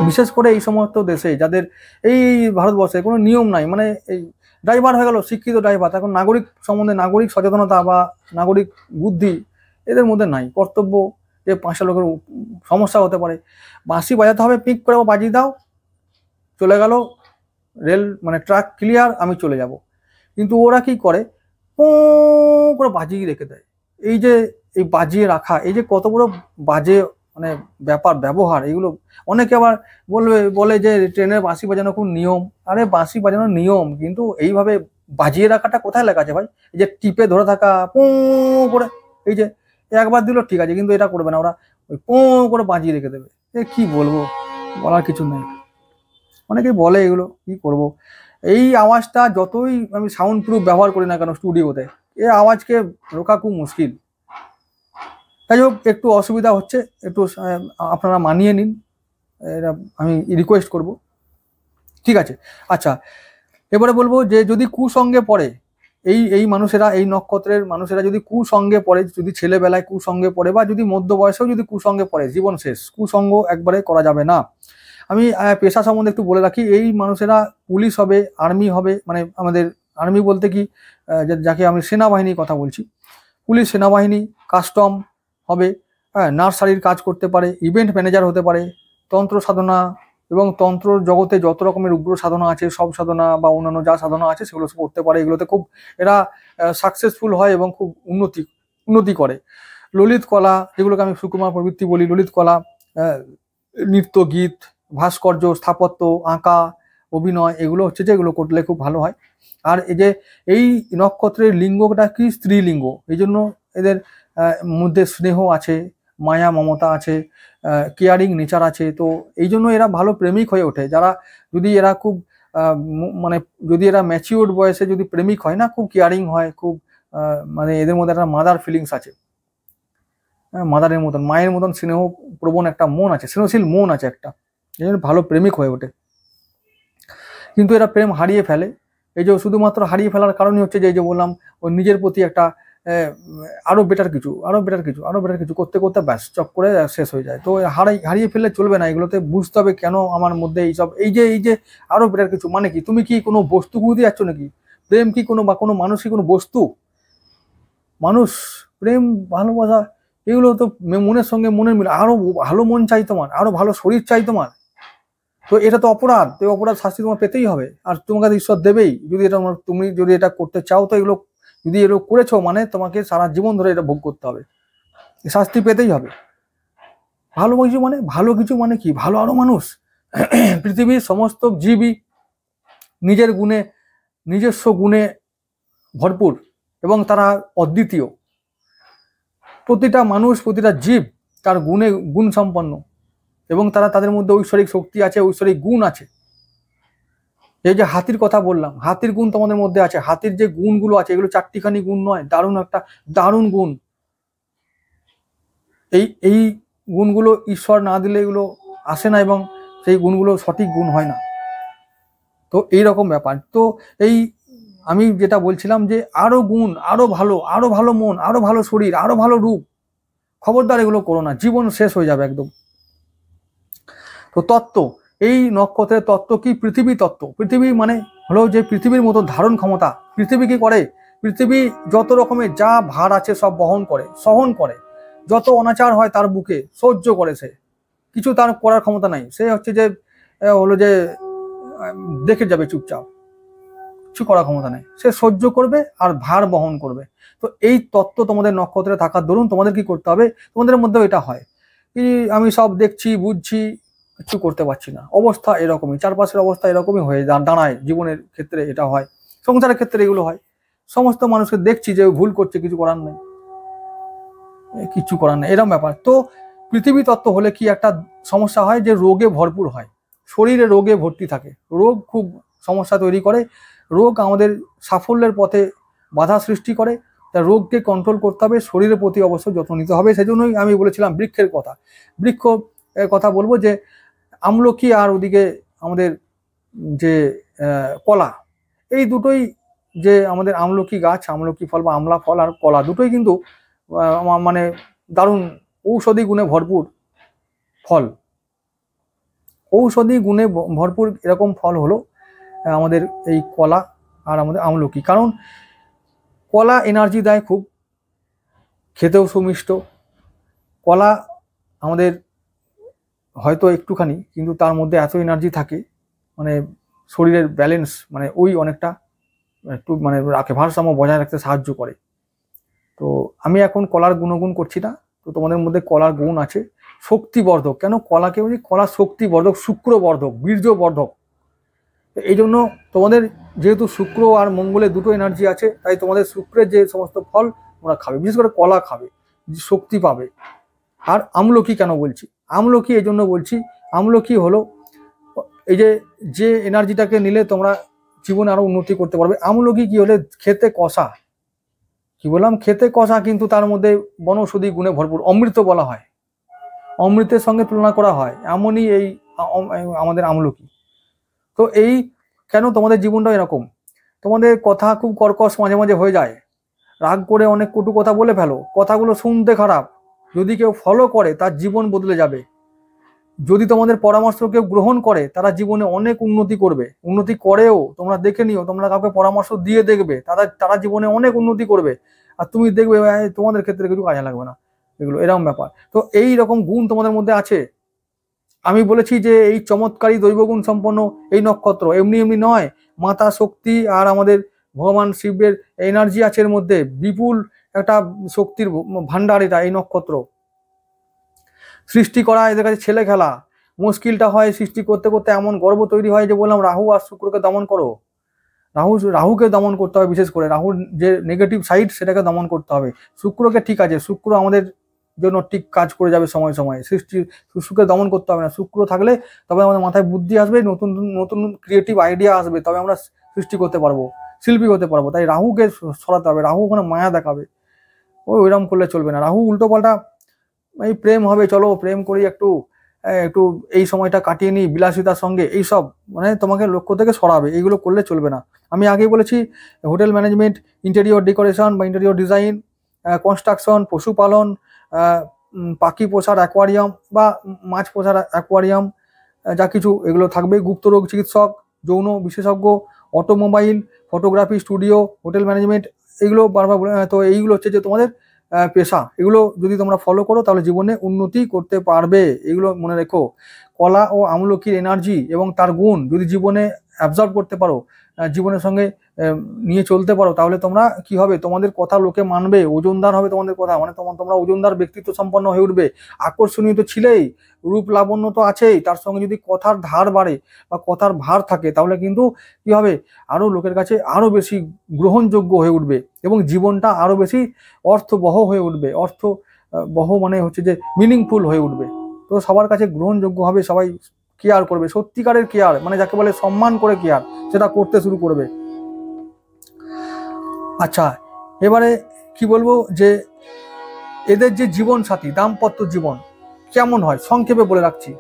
বিশেষ করে এই সমস্ত দেশে যাদের, এই ভারতবর্ষে কোনো নিয়ম নাই, মানে এই ড্রাইভার হয়ে গেল, শিক্ষিত ড্রাইভার, এখন নাগরিক সম্বন্ধে, নাগরিক সচেতনতা বা নাগরিক বুদ্ধি এদের মধ্যে নাই। কর্তব্য যে 5টা লোকের সমস্যা হতে পারে, বাঁশি বাজাতে হবে, পিক করে বাজিয়ে দাও, চলে গেল রেল, মানে ট্রাক ক্লিয়ার, আমি চলে যাব। কিন্তু ওরা কি করে, করে বাজিয়ে রেখে দেয়। এই যে এই বাজিয়ে রাখা, এই যে কত বড় বাজে মানে ব্যাপার, ব্যবহার, এগুলো। অনেকে আবার বলে যে ট্রেনের বাঁশি বাজানো খুব নিয়ম, আরে বাঁশি বাজানোর নিয়ম, কিন্তু এইভাবে বাজিয়ে রাখাটা কোথায় লেখা আছে ভাই? এই যে টিপে ধরে থাকা, করে, এই যে একবার দিল ঠিক আছে, কিন্তু এটা করবে না, ওরা ওই করে বাজিয়ে রেখে দেবে। কি বলবো, বলার কিছু নেই। অনেকেই বলে এগুলো, কি করব। এই আওয়াজটা যতই আমি সাউন্ড প্রুফ ব্যবহার করি না কেন স্টুডিওতে, এই আওয়াজকে রোকা খুব মুশকিল। তাই হোক, একটু অসুবিধা হচ্ছে, একটু আপনারা মানিয়ে নিন, এটা আমি রিকোয়েস্ট করব, ঠিক আছে? আচ্ছা, এবারে বলবো যে যদি কুসঙ্গে পড়ে, এই মানুষেরা, এই নক্ষত্রের মানুষেরা যদি কুসঙ্গে পড়ে, যদি ছেলেবেলায় কুসঙ্গে পড়ে বা যদি মধ্য বয়সেও যদি কুসঙ্গে পড়ে, জীবন শেষ, কুসঙ্গ একবারে করা যাবে না। আমি পেশা সম্বন্ধে একটু বলে রাখি, এই মানুষেরা পুলিশ হবে, আর্মি হবে, মানে আমাদের আর্মি বলতে কি, যাকে আমি সেনাবাহিনীর কথা বলছি, পুলিশ, সেনাবাহিনী, কাস্টম হবে, হ্যাঁ, নার্সারির কাজ করতে পারে, ইভেন্ট ম্যানেজার হতে পারে, তন্ত্র সাধনা এবং তন্ত্র জগতে যত রকমের উগ্র সাধনা আছে, সব সাধনা বা অন্যান্য যা সাধনা আছে সেগুলো সব করতে পারে, এগুলোতে খুব এরা সাকসেসফুল হয় এবং খুব উন্নতি করে। ললিত কলা, যেগুলোকে আমি সুকুমার প্রবৃত্তি বলি, ললিত কলা, নৃত্য, গীত, ভাস্কর্য, স্থাপত্য, আঁকা, অভিনয়, এগুলো হচ্ছে যে এগুলো করলে খুব ভালো হয়। আর এই যে এই নক্ষত্রের লিঙ্গটা কি স্ত্রীলিঙ্গ, এই জন্য এদের মধ্যে স্নেহ আছে, মায়া মমতা আছে, কেয়ারিং নেচার আছে, তো এই জন্য এরা ভালো প্রেমিক হয়ে ওঠে। যারা যদি এরা খুব মানে যদি এরা ম্যাচিওর বয়সে যদি প্রেমিক হয় না, খুব কেয়ারিং হয়, খুব মানে এদের মধ্যে একটা মাদার ফিলিংস আছে, মাদারের মতন, মায়ের মতন স্নেহ প্রবণ একটা মন আছে, স্নেহশীল মন আছে একটা, এই জন্য ভালো প্রেমিক হয়ে ওঠে। কিন্তু এরা প্রেম হারিয়ে ফেলে এই যে শুধুমাত্র হারিয়ে ফেলার কারণই হচ্ছে যে এই যে বললাম ওই নিজের প্রতি একটা আরো বেটার কিছু করতে করতে ব্যাস চক করে শেষ হয়ে যায়। তো হারিয়ে ফেললে চলবে না, এগুলোতে বুঝতে হবে কেন আমার মধ্যে এইসব এই যে আরো বেটার কিছু মানে কি? তুমি কি কোনো বস্তু খুঁজতে যাচ্ছ নাকি? প্রেম কি কোনো বা কোনো মানুষ কি কোনো বস্তু? মানুষ, প্রেম, ভালোবাসা এগুলো তো মনের সঙ্গে মনের মিল। আরো ভালো মন চাই তোমার, আরো ভালো শরীর চাই তোমার, তো এটা তো অপরাধ। তো অপরাধ শাস্তি তোমার পেতেই হবে, আর তোমাকে ঈশ্বর দেবেই যদি এটা তুমি যদি এটা করতে চাও। তো এগুলো যদি এগুলো করেছো মানে তোমাকে সারা জীবন ধরে এটা ভোগ করতে হবে, শাস্তি পেতেই হবে। ভালো কিছু মানে কি? ভালো আরো মানুষ। পৃথিবীর সমস্ত জীবই নিজের গুণে, নিজস্ব গুণে ভরপুর এবং তারা অদ্বিতীয়। প্রতিটা মানুষ, প্রতিটা জীব তার গুণে গুণ সম্পন্ন এবং তাদের মধ্যে ঐশ্বরিক শক্তি আছে, ঐশ্বরিক গুণ আছে। এই যে হাতির কথা বললাম, হাতির গুণ তোমাদের মধ্যে আছে। হাতির যে গুণগুলো আছে এগুলো চারটিখানি গুণ নয়, দারুণ গুণ। এই গুণগুলো ঈশ্বর না দিলে এগুলো আসে না এবং সেই গুণগুলো সঠিক গুণ হয় না। তো এইরকম ব্যাপার। তো এই আমি যেটা বলছিলাম যে আরো গুণ, আরো ভালো মন, আরো ভালো শরীর, আরো ভালো রূপ, খবরদার এগুলো করো না, জীবন শেষ হয়ে যাবে একদম। তো তত্ত্ব, এই নক্ষত্রের তত্ত্ব কি? পৃথিবী তত্ত্ব। পৃথিবী মানে হলো যে পৃথিবীর মতো ধারণ ক্ষমতা। পৃথিবী কি করে? পৃথিবী যত রকমের যা ভার আছে সব সহন করে। যত অনাচার হয় তার বুকে সহ্য করে, সে কিছু তার করার ক্ষমতা নাই। সে হচ্ছে যে হলো যে দেখে যাবে চুপচাপ, কিছু করার ক্ষমতা নেই, সে সহ্য করবে আর ভার বহন করবে। তো এই তত্ত্ব তোমাদের নক্ষত্রে থাকার দরুন তোমাদের কি করতে হবে? তোমাদের মধ্যেও এটা হয় কি আমি সব দেখছি বুঝছি, কিছু করতে পারছি না, অবস্থা এরকমই, চারপাশের অবস্থা এরকমই হয়ে দাঁড়ায়। জীবনের ক্ষেত্রে এটা হয়, সংসারের ক্ষেত্রে এগুলো হয়। সমস্ত মানুষকে দেখছি যে ভুল করছে, কিছু করার নেই, এরকম ব্যাপার। তো পৃথিবী তত্ত্ব হলে কি একটা সমস্যা হয় যে রোগে ভরপুর হয়, শরীরে রোগে ভর্তি থাকে। রোগ খুব সমস্যা তৈরি করে, রোগ আমাদের সাফল্যের পথে বাধা সৃষ্টি করে। তা রোগকে কন্ট্রোল করতে হবে, শরীরের প্রতি অবশ্য যত্ন নিতে হবে। সেজন্যই আমি বলেছিলাম বৃক্ষের কথা। বৃক্ষ কথা বলবো যে আমলকি আর ওদিকে আমাদের যে কলা, এই দুটোই, যে আমাদের আমলকি গাছ, আমলকি ফল বা আমলা ফল আর কলা, দুটোই কিন্তু মানে দারুণ ঔষধি গুণে ভরপুর ফল। ঔষধি গুণে ভরপুর এরকম ফল হলো আমাদের এই কলা আর আমাদের আমলকি। কারণ কলা এনার্জি দেয় খুব, খেতেও সুমিষ্ট। কলা আমাদের হয়তো একটুখানি, কিন্তু তার মধ্যে এত এনার্জি থাকে, মানে শরীরের ব্যালেন্স মানে ওই অনেকটা একটু মানে রাখে, ভারসাম্য বজায় রাখতে সাহায্য করে। তো আমি এখন কলার গুণগুণ করছি না। তো তোমাদের মধ্যে কলার গুণ আছে, শক্তিবর্ধক। কেন কলাকে বলি? কলা শক্তিবর্ধক, শুক্রবর্ধক, বীর্যবর্ধক। এই জন্য তোমাদের যেহেতু শুক্র আর মঙ্গলের দুটো এনার্জি আছে, তাই তোমাদের শুক্রের যে সমস্ত ফল তোমরা খাবে, বিশেষ করে কলা খাবে, শক্তি পাবে। আর আমলকি কেন বলছি? আমলকি এই জন্য বলছি, আমলকি হলো এই যে এনার্জিটাকে নিলে তোমরা জীবনে আরো উন্নতি করতে পারবে। আমলকি কি হলে খেতে কষা, কি বললাম? খেতে কষা, কিন্তু তার মধ্যে বনৌষধি গুণে ভরপুর। অমৃত বলা হয়, অমৃতের সঙ্গে তুলনা করা হয়, এমনই এই আমাদের আমলকি। তো এই কেন তোমাদের জীবনটা এরকম? তোমাদের কথা খুব কর্কশ মাঝে মাঝে হয়ে যায়, রাগ করে অনেক কটু কথা বলে ফেলো, কথাগুলো শুনতে খারাপ। যদি কেউ ফলো করে তার জীবন বদলে যাবে। যদি তোমাদের পরামর্শ কেউ গ্রহণ করে তারা জীবনে অনেক উন্নতি করবে, উন্নতি করেও। তোমরা দেখে নিও, তোমরা কাউকে পরামর্শ দিয়ে দেখবে, তারা জীবনে অনেক উন্নতি করবে, আর তুমি দেখবে তোমাদের ক্ষেত্রে কিছু কাজে লাগবে না। এগুলো এরকম ব্যাপার। তো এই রকম গুণ তোমাদের মধ্যে আছে। আমি বলেছি যে এই চমৎকারী দৈবগুণ সম্পন্ন এই নক্ষত্র এমনি এমনি নয়, মাতা শক্তি আর আমাদের ভগবান শিবের এনার্জি আছে এর মধ্যে, বিপুল একটা শক্তির ভান্ডার এটা। এই নক্ষত্র সৃষ্টি করা এদের কাছে ছেলে খেলা, মুশকিলটা হয় সৃষ্টি করতে করতে এমন গর্ব তৈরি হয় যে বললাম রাহু আর শুক্রকে দমন করো। রাহুকে দমন করতে হবে, বিশেষ করে রাহুর যে নেগেটিভ সাইড সেটাকে দমন করতে হবে। শুক্রকে ঠিক আছে, শুক্র আমাদের জন্য ঠিক কাজ করে যাবে সময় সময়, শুক্রকে দমন করতে হবে না। শুক্র থাকলে তবে আমাদের মাথায় বুদ্ধি আসবে, নতুন নতুন ক্রিয়েটিভ আইডিয়া আসবে, তবে আমরা সৃষ্টি করতে পারবো, শিল্পী হতে পারবো। তাই রাহুকে সরাতে হবে, রাহু ওখানে মায়া দেখাবে, ওইরকম করলে চলবে না। রাহু উল্টো পাল্টা এই প্রেম হবে, চলো প্রেম করি একটু, একটু এই সময়টা কাটিয়ে নিই বিলাসিতার সঙ্গে, এইসব মানে তোমাকে লক্ষ্য থেকে সরাবে, এইগুলো করলে চলবে না। আমি আগেই বলেছি হোটেল ম্যানেজমেন্ট, ইন্টেরিয়র ডেকোরেশন বা ইন্টেরিয়র ডিজাইন, কনস্ট্রাকশন, পশুপালন, পাখি পোষার অ্যাকোয়ারিয়াম বা মাছ পোষার অ্যাকোয়ারিয়াম, যা কিছু এগুলো থাকবে। গুপ্তরোগ চিকিৎসক, যৌন বিশেষজ্ঞ, automobile, photography studio, hotel management, এগুলো বারবার তো এইগুলো হচ্ছে যে তোমাদের পেশা। এগুলো যদি তোমরা ফলো করো তাহলে জীবনে উন্নতি করতে পারবে, এগুলো মনে রেখো। কলা ও আমলকির এনার্জি এবং তার গুণ যদি জীবনে অ্যাবজর্ব করতে পারো, জীবনের সঙ্গে নিয়ে চলতে পারো, তাহলে তোমরা কি হবে, তোমাদের কথা লোকে মানবে, ওজনদার হবে তোমাদের কথা, মানে তোমরা ওজনদার ব্যক্তিত্ব সম্পন্ন হয়ে উঠবে। আকর্ষণীয় তো ছিলেই, রূপ লাবণ্য তো আছেই, তার সঙ্গে যদি কথার ধার বাড়ে বা কথার ভার থাকে, তাহলে কিন্তু কি হবে, আরো লোকের কাছে আরো বেশি গ্রহণযোগ্য হয়ে উঠবে এবং জীবনটা আরো বেশি অর্থবহ হয়ে উঠবে। অর্থবহ মানে হচ্ছে যে মিনিংফুল হয়ে উঠবে। তো সবার কাছে গ্রহণযোগ্য হবে, সবাই কেয়ার করবে, সত্যিকারের কেয়ার, মানে যাকে বলে সম্মান করে কেয়ার, সেটা করতে শুরু করবে। আচ্ছা, এবারে কি বলবো যে এদের যে জীবন সাথী, দাম্পত্য জীবন কেমন হয় সংক্ষেপে বলে রাখছি।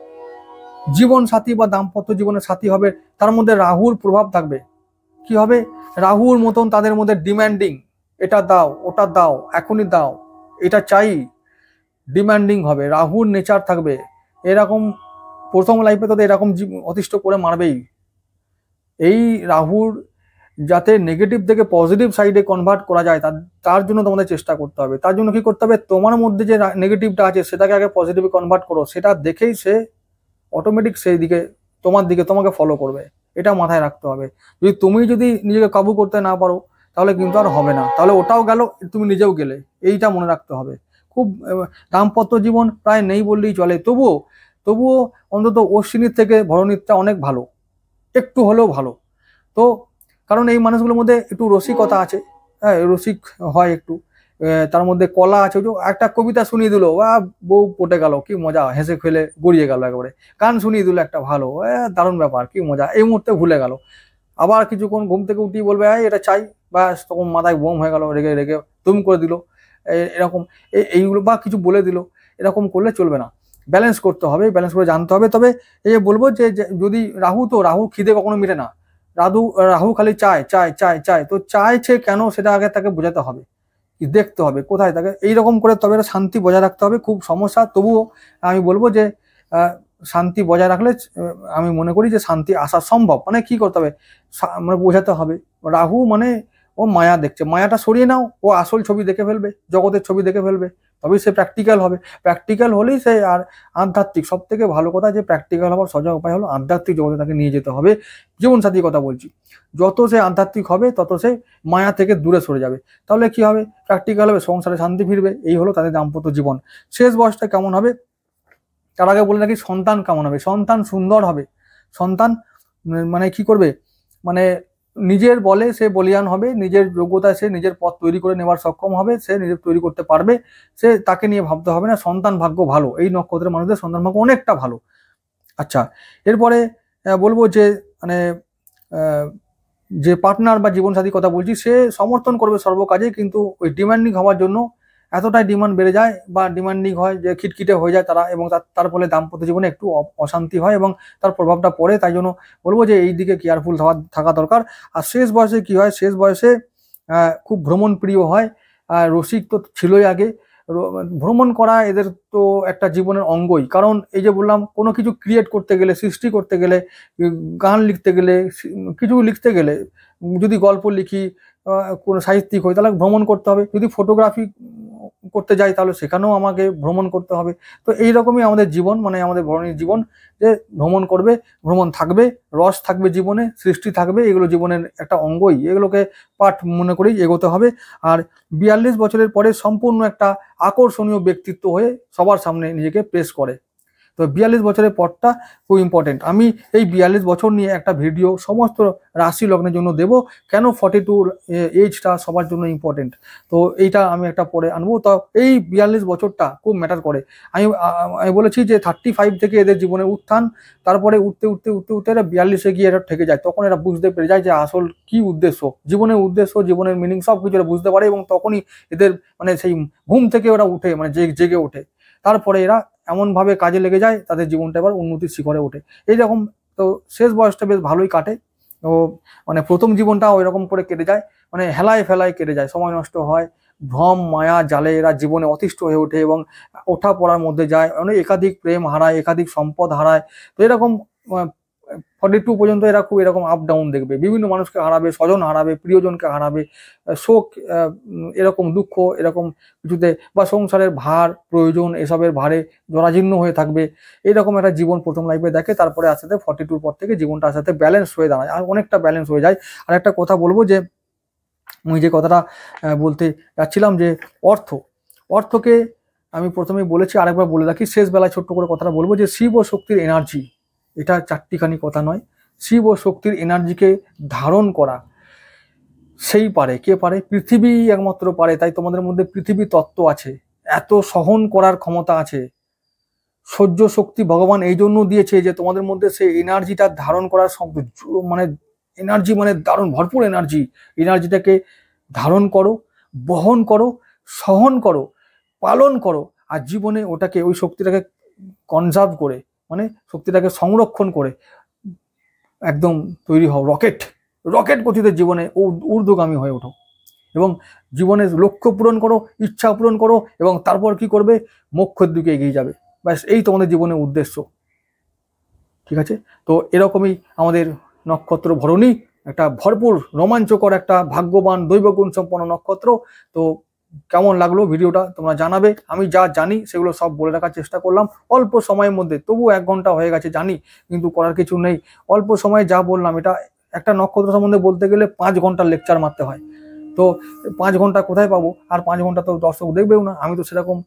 জীবন সাথী বা দাম্পত্য জীবনের সাথী হবে, তার মধ্যে রাহুর প্রভাব থাকবে। কি হবে, রাহুর মতন তাদের মধ্যে ডিম্যান্ডিং, এটা দাও, ওটা দাও, এখনই দাও, এটা চাই, ডিম্যান্ডিং হবে, রাহুর নেচার থাকবে। এরকম প্রথম লাইফে তো এরকম অতিষ্ঠ করে মারবেই। এই রাহুর যাতে নেগেটিভ থেকে পজিটিভ সাইডে কনভার্ট করা যায়, তার জন্য তোমাদের চেষ্টা করতে হবে। তার জন্য কি করতে হবে, তোমার মধ্যে যে নেগেটিভটা আছে সেটাকে আগে পজিটিভে কনভার্ট করো, সেটা দেখেই সে অটোমেটিক সেই দিকে তোমাকে ফলো করবে। এটা মাথায় রাখতে হবে। তুমি যদি নিজেকে কাবু করতে না পারো, তাহলে কিন্তু আর হবে না, তাহলে ওটাও গেল, তুমি নিজেও গেলে, এইটা মনে রাখতে হবে। খুব দাম্পত্য জীবন প্রায় নেই বললেই চলে, তবুও অন্তত অশ্বিনীর থেকে ভরণীরটা অনেক ভালো, একটু হলেও ভালো। তো কারণ এই মানুষগুলোর মধ্যে একটু রসিকতা আছে, হ্যাঁ, রসিক হয় একটু, তার মধ্যে কলা আছে। ওই যে একটা কবিতা শুনিয়ে দিল, বউ পটে গেল, কি মজা, হেসে খেলে গড়িয়ে গেল একেবারে। গান শুনিয়ে দিল একটা ভালো, দারুণ ব্যাপার, কি মজা, এই মুহূর্তে ভুলে গেল। আবার কিছুক্ষণ ঘুম থেকে উঠিয়ে বলবে এটা চাই, ব্যাস তখন মাথায় বোম হয়ে গেল, রেগে রেগে তুম করে দিল, এরকম এইগুলো বা কিছু বলে দিল। এরকম করলে চলবে না, ব্যালেন্স করতে হবে, ব্যালেন্স করে জানতে হবে। তবে এই যে বলবো যে যদি রাহু খিদে কখনো মিটে না, রাহু খালি চায় চায় চায় চায়, তো চাইছে কেন সেটা আগে তাকে বোঝাতে হবে, দেখতে হবে কোথায় তাকে, এইরকম করে তবে শান্তি বজায় রাখতে হবে। খুব সমস্যা, তবুও আমি বলবো যে শান্তি বজায় রাখলে আমি মনে করি যে শান্তি আসা সম্ভব। মানে কি করতে হবে, মানে বোঝাতে হবে। রাহু মানে ও মায়া দেখছে, মায়াটা সরিয়ে নাও, ও আসল ছবি দেখে ফেলবে, জগতের ছবি দেখে ফেলবে, তবেই সে প্র্যাকটিক্যাল হবে। প্র্যাকটিক্যাল হলেই সে আর আধ্যাত্মিক, সব থেকে ভালো কথা যে প্র্যাকটিক্যাল হওয়ার সোজা উপায় হলো আধ্যাত্মিক জগতে তাকে নিয়ে যেতে হবে। জীবনসাথীর কথা বলছি, যত সে আধ্যাত্মিক হবে তত সে মায়া থেকে দূরে সরে যাবে, তাহলে কি হবে, প্র্যাকটিক্যাল হবে, সংসারে শান্তি ফিরবে। এই হলো তাদের দাম্পত্য জীবন। শেষ বয়সটা কেমন হবে, তার আগে বলে রাখি সন্তান কেমন হবে। সন্তান সুন্দর হবে। সন্তান মানে কি করবে, মানে নিজের বলে সে বলিয়ান হবে, নিজের যোগ্যতায় সে নিজের পথ তৈরি করে নেওয়ার সক্ষম হবে, সে নিজে তৈরি করতে পারবে, সে তাকে নিয়ে ভাবতে হবে না। সন্তান ভাগ্য ভালো, এই নক্ষত্রের মানুষদের সন্তান ভাগ্য অনেকটা ভালো। আচ্ছা, এরপরে বলবো যে মানে যে পার্টনার বা জীবনসাথী কথা বলছি, সে সমর্থন করবে সর্বকাজে, কিন্তু ওই ডিমান্ডিং হওয়ার জন্য এতটাই ডিমান্ড বেড়ে যায় বা ডিমান্ডিং হয় যে খিটখিটে হয়ে যায় তারা, এবং তার ফলে দাম্পত্য জীবনে একটু অশান্তি হয় এবং তার প্রভাবটা পড়ে। তাই জন্য বলবো যে এই দিকে কেয়ারফুল থাকা দরকার। আর শেষ বয়সে কি হয়, শেষ বয়সে খুব ভ্রমণ প্রিয় হয়, রসিক তো ছিলই আগে, ভ্রমণ করা এদের তো একটা জীবনের অঙ্গই। কারণ এই যে বললাম, কোনো কিছু ক্রিয়েট করতে গেলে, সৃষ্টি করতে গেলে, গান লিখতে গেলে, কিছু লিখতে গেলে, যদি গল্প লিখি, কোনো সাহিত্যিক হই, তাহলে ভ্রমণ করতে হবে। যদি ফটোগ্রাফি করতে যাই তাহলে সেখানেও আমাকে ভ্রমণ করতে হবে। তো এইরকমই আমাদের জীবন, মানে আমাদের ভরণীর জীবন, যে ভ্রমণ করবে, ভ্রমণ থাকবে, রস থাকবে জীবনে, সৃষ্টি থাকবে, এগুলো জীবনের একটা অঙ্গই, এগুলোকে পাঠ মনে করেই এগোতে হবে। আর 42 বছরের পরে সম্পূর্ণ একটা আকর্ষণীয় ব্যক্তিত্ব হয়ে সবার সামনে নিজেকে পেশ করে। তো 42 বছরের পরটা খুব ইম্পর্টেন্ট। আমি এই 42 বছর নিয়ে একটা ভিডিও সমস্ত রাশি লগ্নের জন্য দেব, কেন 42 এজটা সবার জন্য ইম্পর্টেন্ট। তো এইটা আমি একটা পরে আনবো। তো এই 42 বছরটা খুব ম্যাটার করে। আমি বলেছি যে 35 থেকে এদের জীবনে উত্থান, তারপরে উঠতে উঠতে উঠতে উঠতে এরা 42-এ গিয়ে এরা ঠেকে যায়। তখন এরা বুঝতে পেরে যায় যে আসল কি উদ্দেশ্য, জীবনের উদ্দেশ্য, জীবনের মিনিং সব কিছু এরা বুঝতে পারে, এবং তখনই এদের মানে সেই ঘুম থেকে ওরা উঠে, মানে জেগে ওঠে। তারপরে এরা এমনভাবে কাজে লেগে যায় তাদের জীবনটা এবার উন্নতির শিখরে ওঠে। এইরকম তো শেষ বয়সটা বেশ ভালোই কাটে। তো মানে প্রথম জীবনটা ওই রকম করে কেটে যায়, মানে হেলায় ফেলায় কেটে যায়, সময় নষ্ট হয়, ভ্রম মায়া জালে এরা জীবনে অতিষ্ঠ হয়ে ওঠে এবং ওঠা পড়ার মধ্যে যায়, অনেক একাধিক প্রেম হারায়, একাধিক সম্পদ হারায়। তো এরকম 42 পর্যন্ত এরা খুব এরকম আপ ডাউন দেখবে, বিভিন্ন মানুষকে হারাবে, স্বজন হারাবে, প্রিয়জনকে হারাবে, শোক, এরকম দুঃখ, এরকম কিছুতে, বা সংসারের ভার প্রয়োজন এসবের ভারে জরাজীর্ণ হয়ে থাকবে। এইরকম একটা জীবন প্রথম লাইফে দেখে। তারপরে আস্তে আস্তে 42 পর থেকে জীবনটা আস্তে আস্তে ব্যালেন্স হয়ে দাঁড়ায়, আর অনেকটা ব্যালেন্স হয়ে যায়। আর একটা কথা বলবো যে আমি যে কথাটা বলতে যাচ্ছিলাম যে অর্থকে আমি প্রথমেই বলেছি, আরেকবার বলে রাখি, শেষ বেলায় ছোট্ট করে কথাটা বলবো যে শিব ও শক্তির এনার্জি, এটা চারটিখানি কথা নয়, শিব ও শক্তির এনার্জিকে ধারণ করা সেই পারে, কে পারে? পৃথিবী একমাত্র পারে। তাই তোমাদের মধ্যে পৃথিবী তত্ত্ব আছে, এত সহন করার ক্ষমতা আছে, সহ্য শক্তি ভগবান এই জন্য দিয়েছে যে তোমাদের মধ্যে সেই এনার্জিটা ধারণ করার মানে এনার্জি, মানে দারুণ ভরপুর এনার্জি। এনার্জিটাকে ধারণ করো, বহন করো, সহন করো, পালন করো, আর জীবনে ওটাকে, ওই শক্তিটাকে কনজার্ভ করে, মানে শক্তিটাকে সংরক্ষণ করে একদম তৈরি হও, রকেট গতিতে জীবনে ঊর্ধ্বগামী হয়ে ওঠো এবং জীবনের লক্ষ্য পূরণ করো, ইচ্ছা পূরণ করো, এবং তারপর কি করবে? মোক্ষের দিকে এগিয়ে যাবে। ব্যাস, এই তোমাদের জীবনের উদ্দেশ্য। ঠিক আছে? তো এরকমই আমাদের নক্ষত্র ভরণী, একটা ভরপুর রোমাঞ্চকর, একটা ভাগ্যবান দৈবগুণ সম্পন্ন নক্ষত্র। তো কেমন লাগলো ভিডিওটা তোমরা জানাবে। আমি যা জানি সেগুলো সব বলে রাখার চেষ্টা করলাম অল্প সময়ের মধ্যে, তবু 1 ঘন্টা হয়ে গেছে জানি, কিন্তু করার কিছু নেই। অল্প সময়ে যা বললাম, এটা একটা নক্ষত্র সম্বন্ধে বলতে গেলে 5 ঘন্টার লেকচার মারতে হয়। তো 5 ঘন্টা কোথায় পাবো? আর 5 ঘন্টা তো দর্শক দেখবেও না, আমি তো সেরকম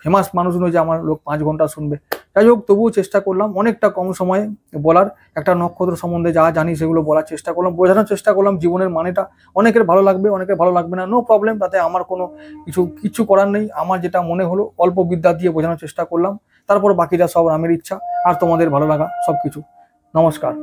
ফেমাস মানুষ নই যে আমার লোক 5 ঘন্টা শুনবে। যাই হোক, তবুও চেষ্টা করলাম অনেকটা কম সময়ে বলার, একটা নক্ষত্র সম্বন্ধে যা জানি সেগুলো বলার চেষ্টা করলাম, বোঝানোর চেষ্টা করলাম জীবনের মানেটা। অনেকের ভালো লাগবে, অনেকের ভালো লাগবে না, নো প্রবলেম, তাতে আমার কোনো কিছু করার নেই। আমার যেটা মনে হলো অল্প বিদ্যা দিয়ে বোঝানোর চেষ্টা করলাম, তারপর বাকিটা সব রামের ইচ্ছা আর তোমাদের ভালো লাগা সবকিছু। নমস্কার।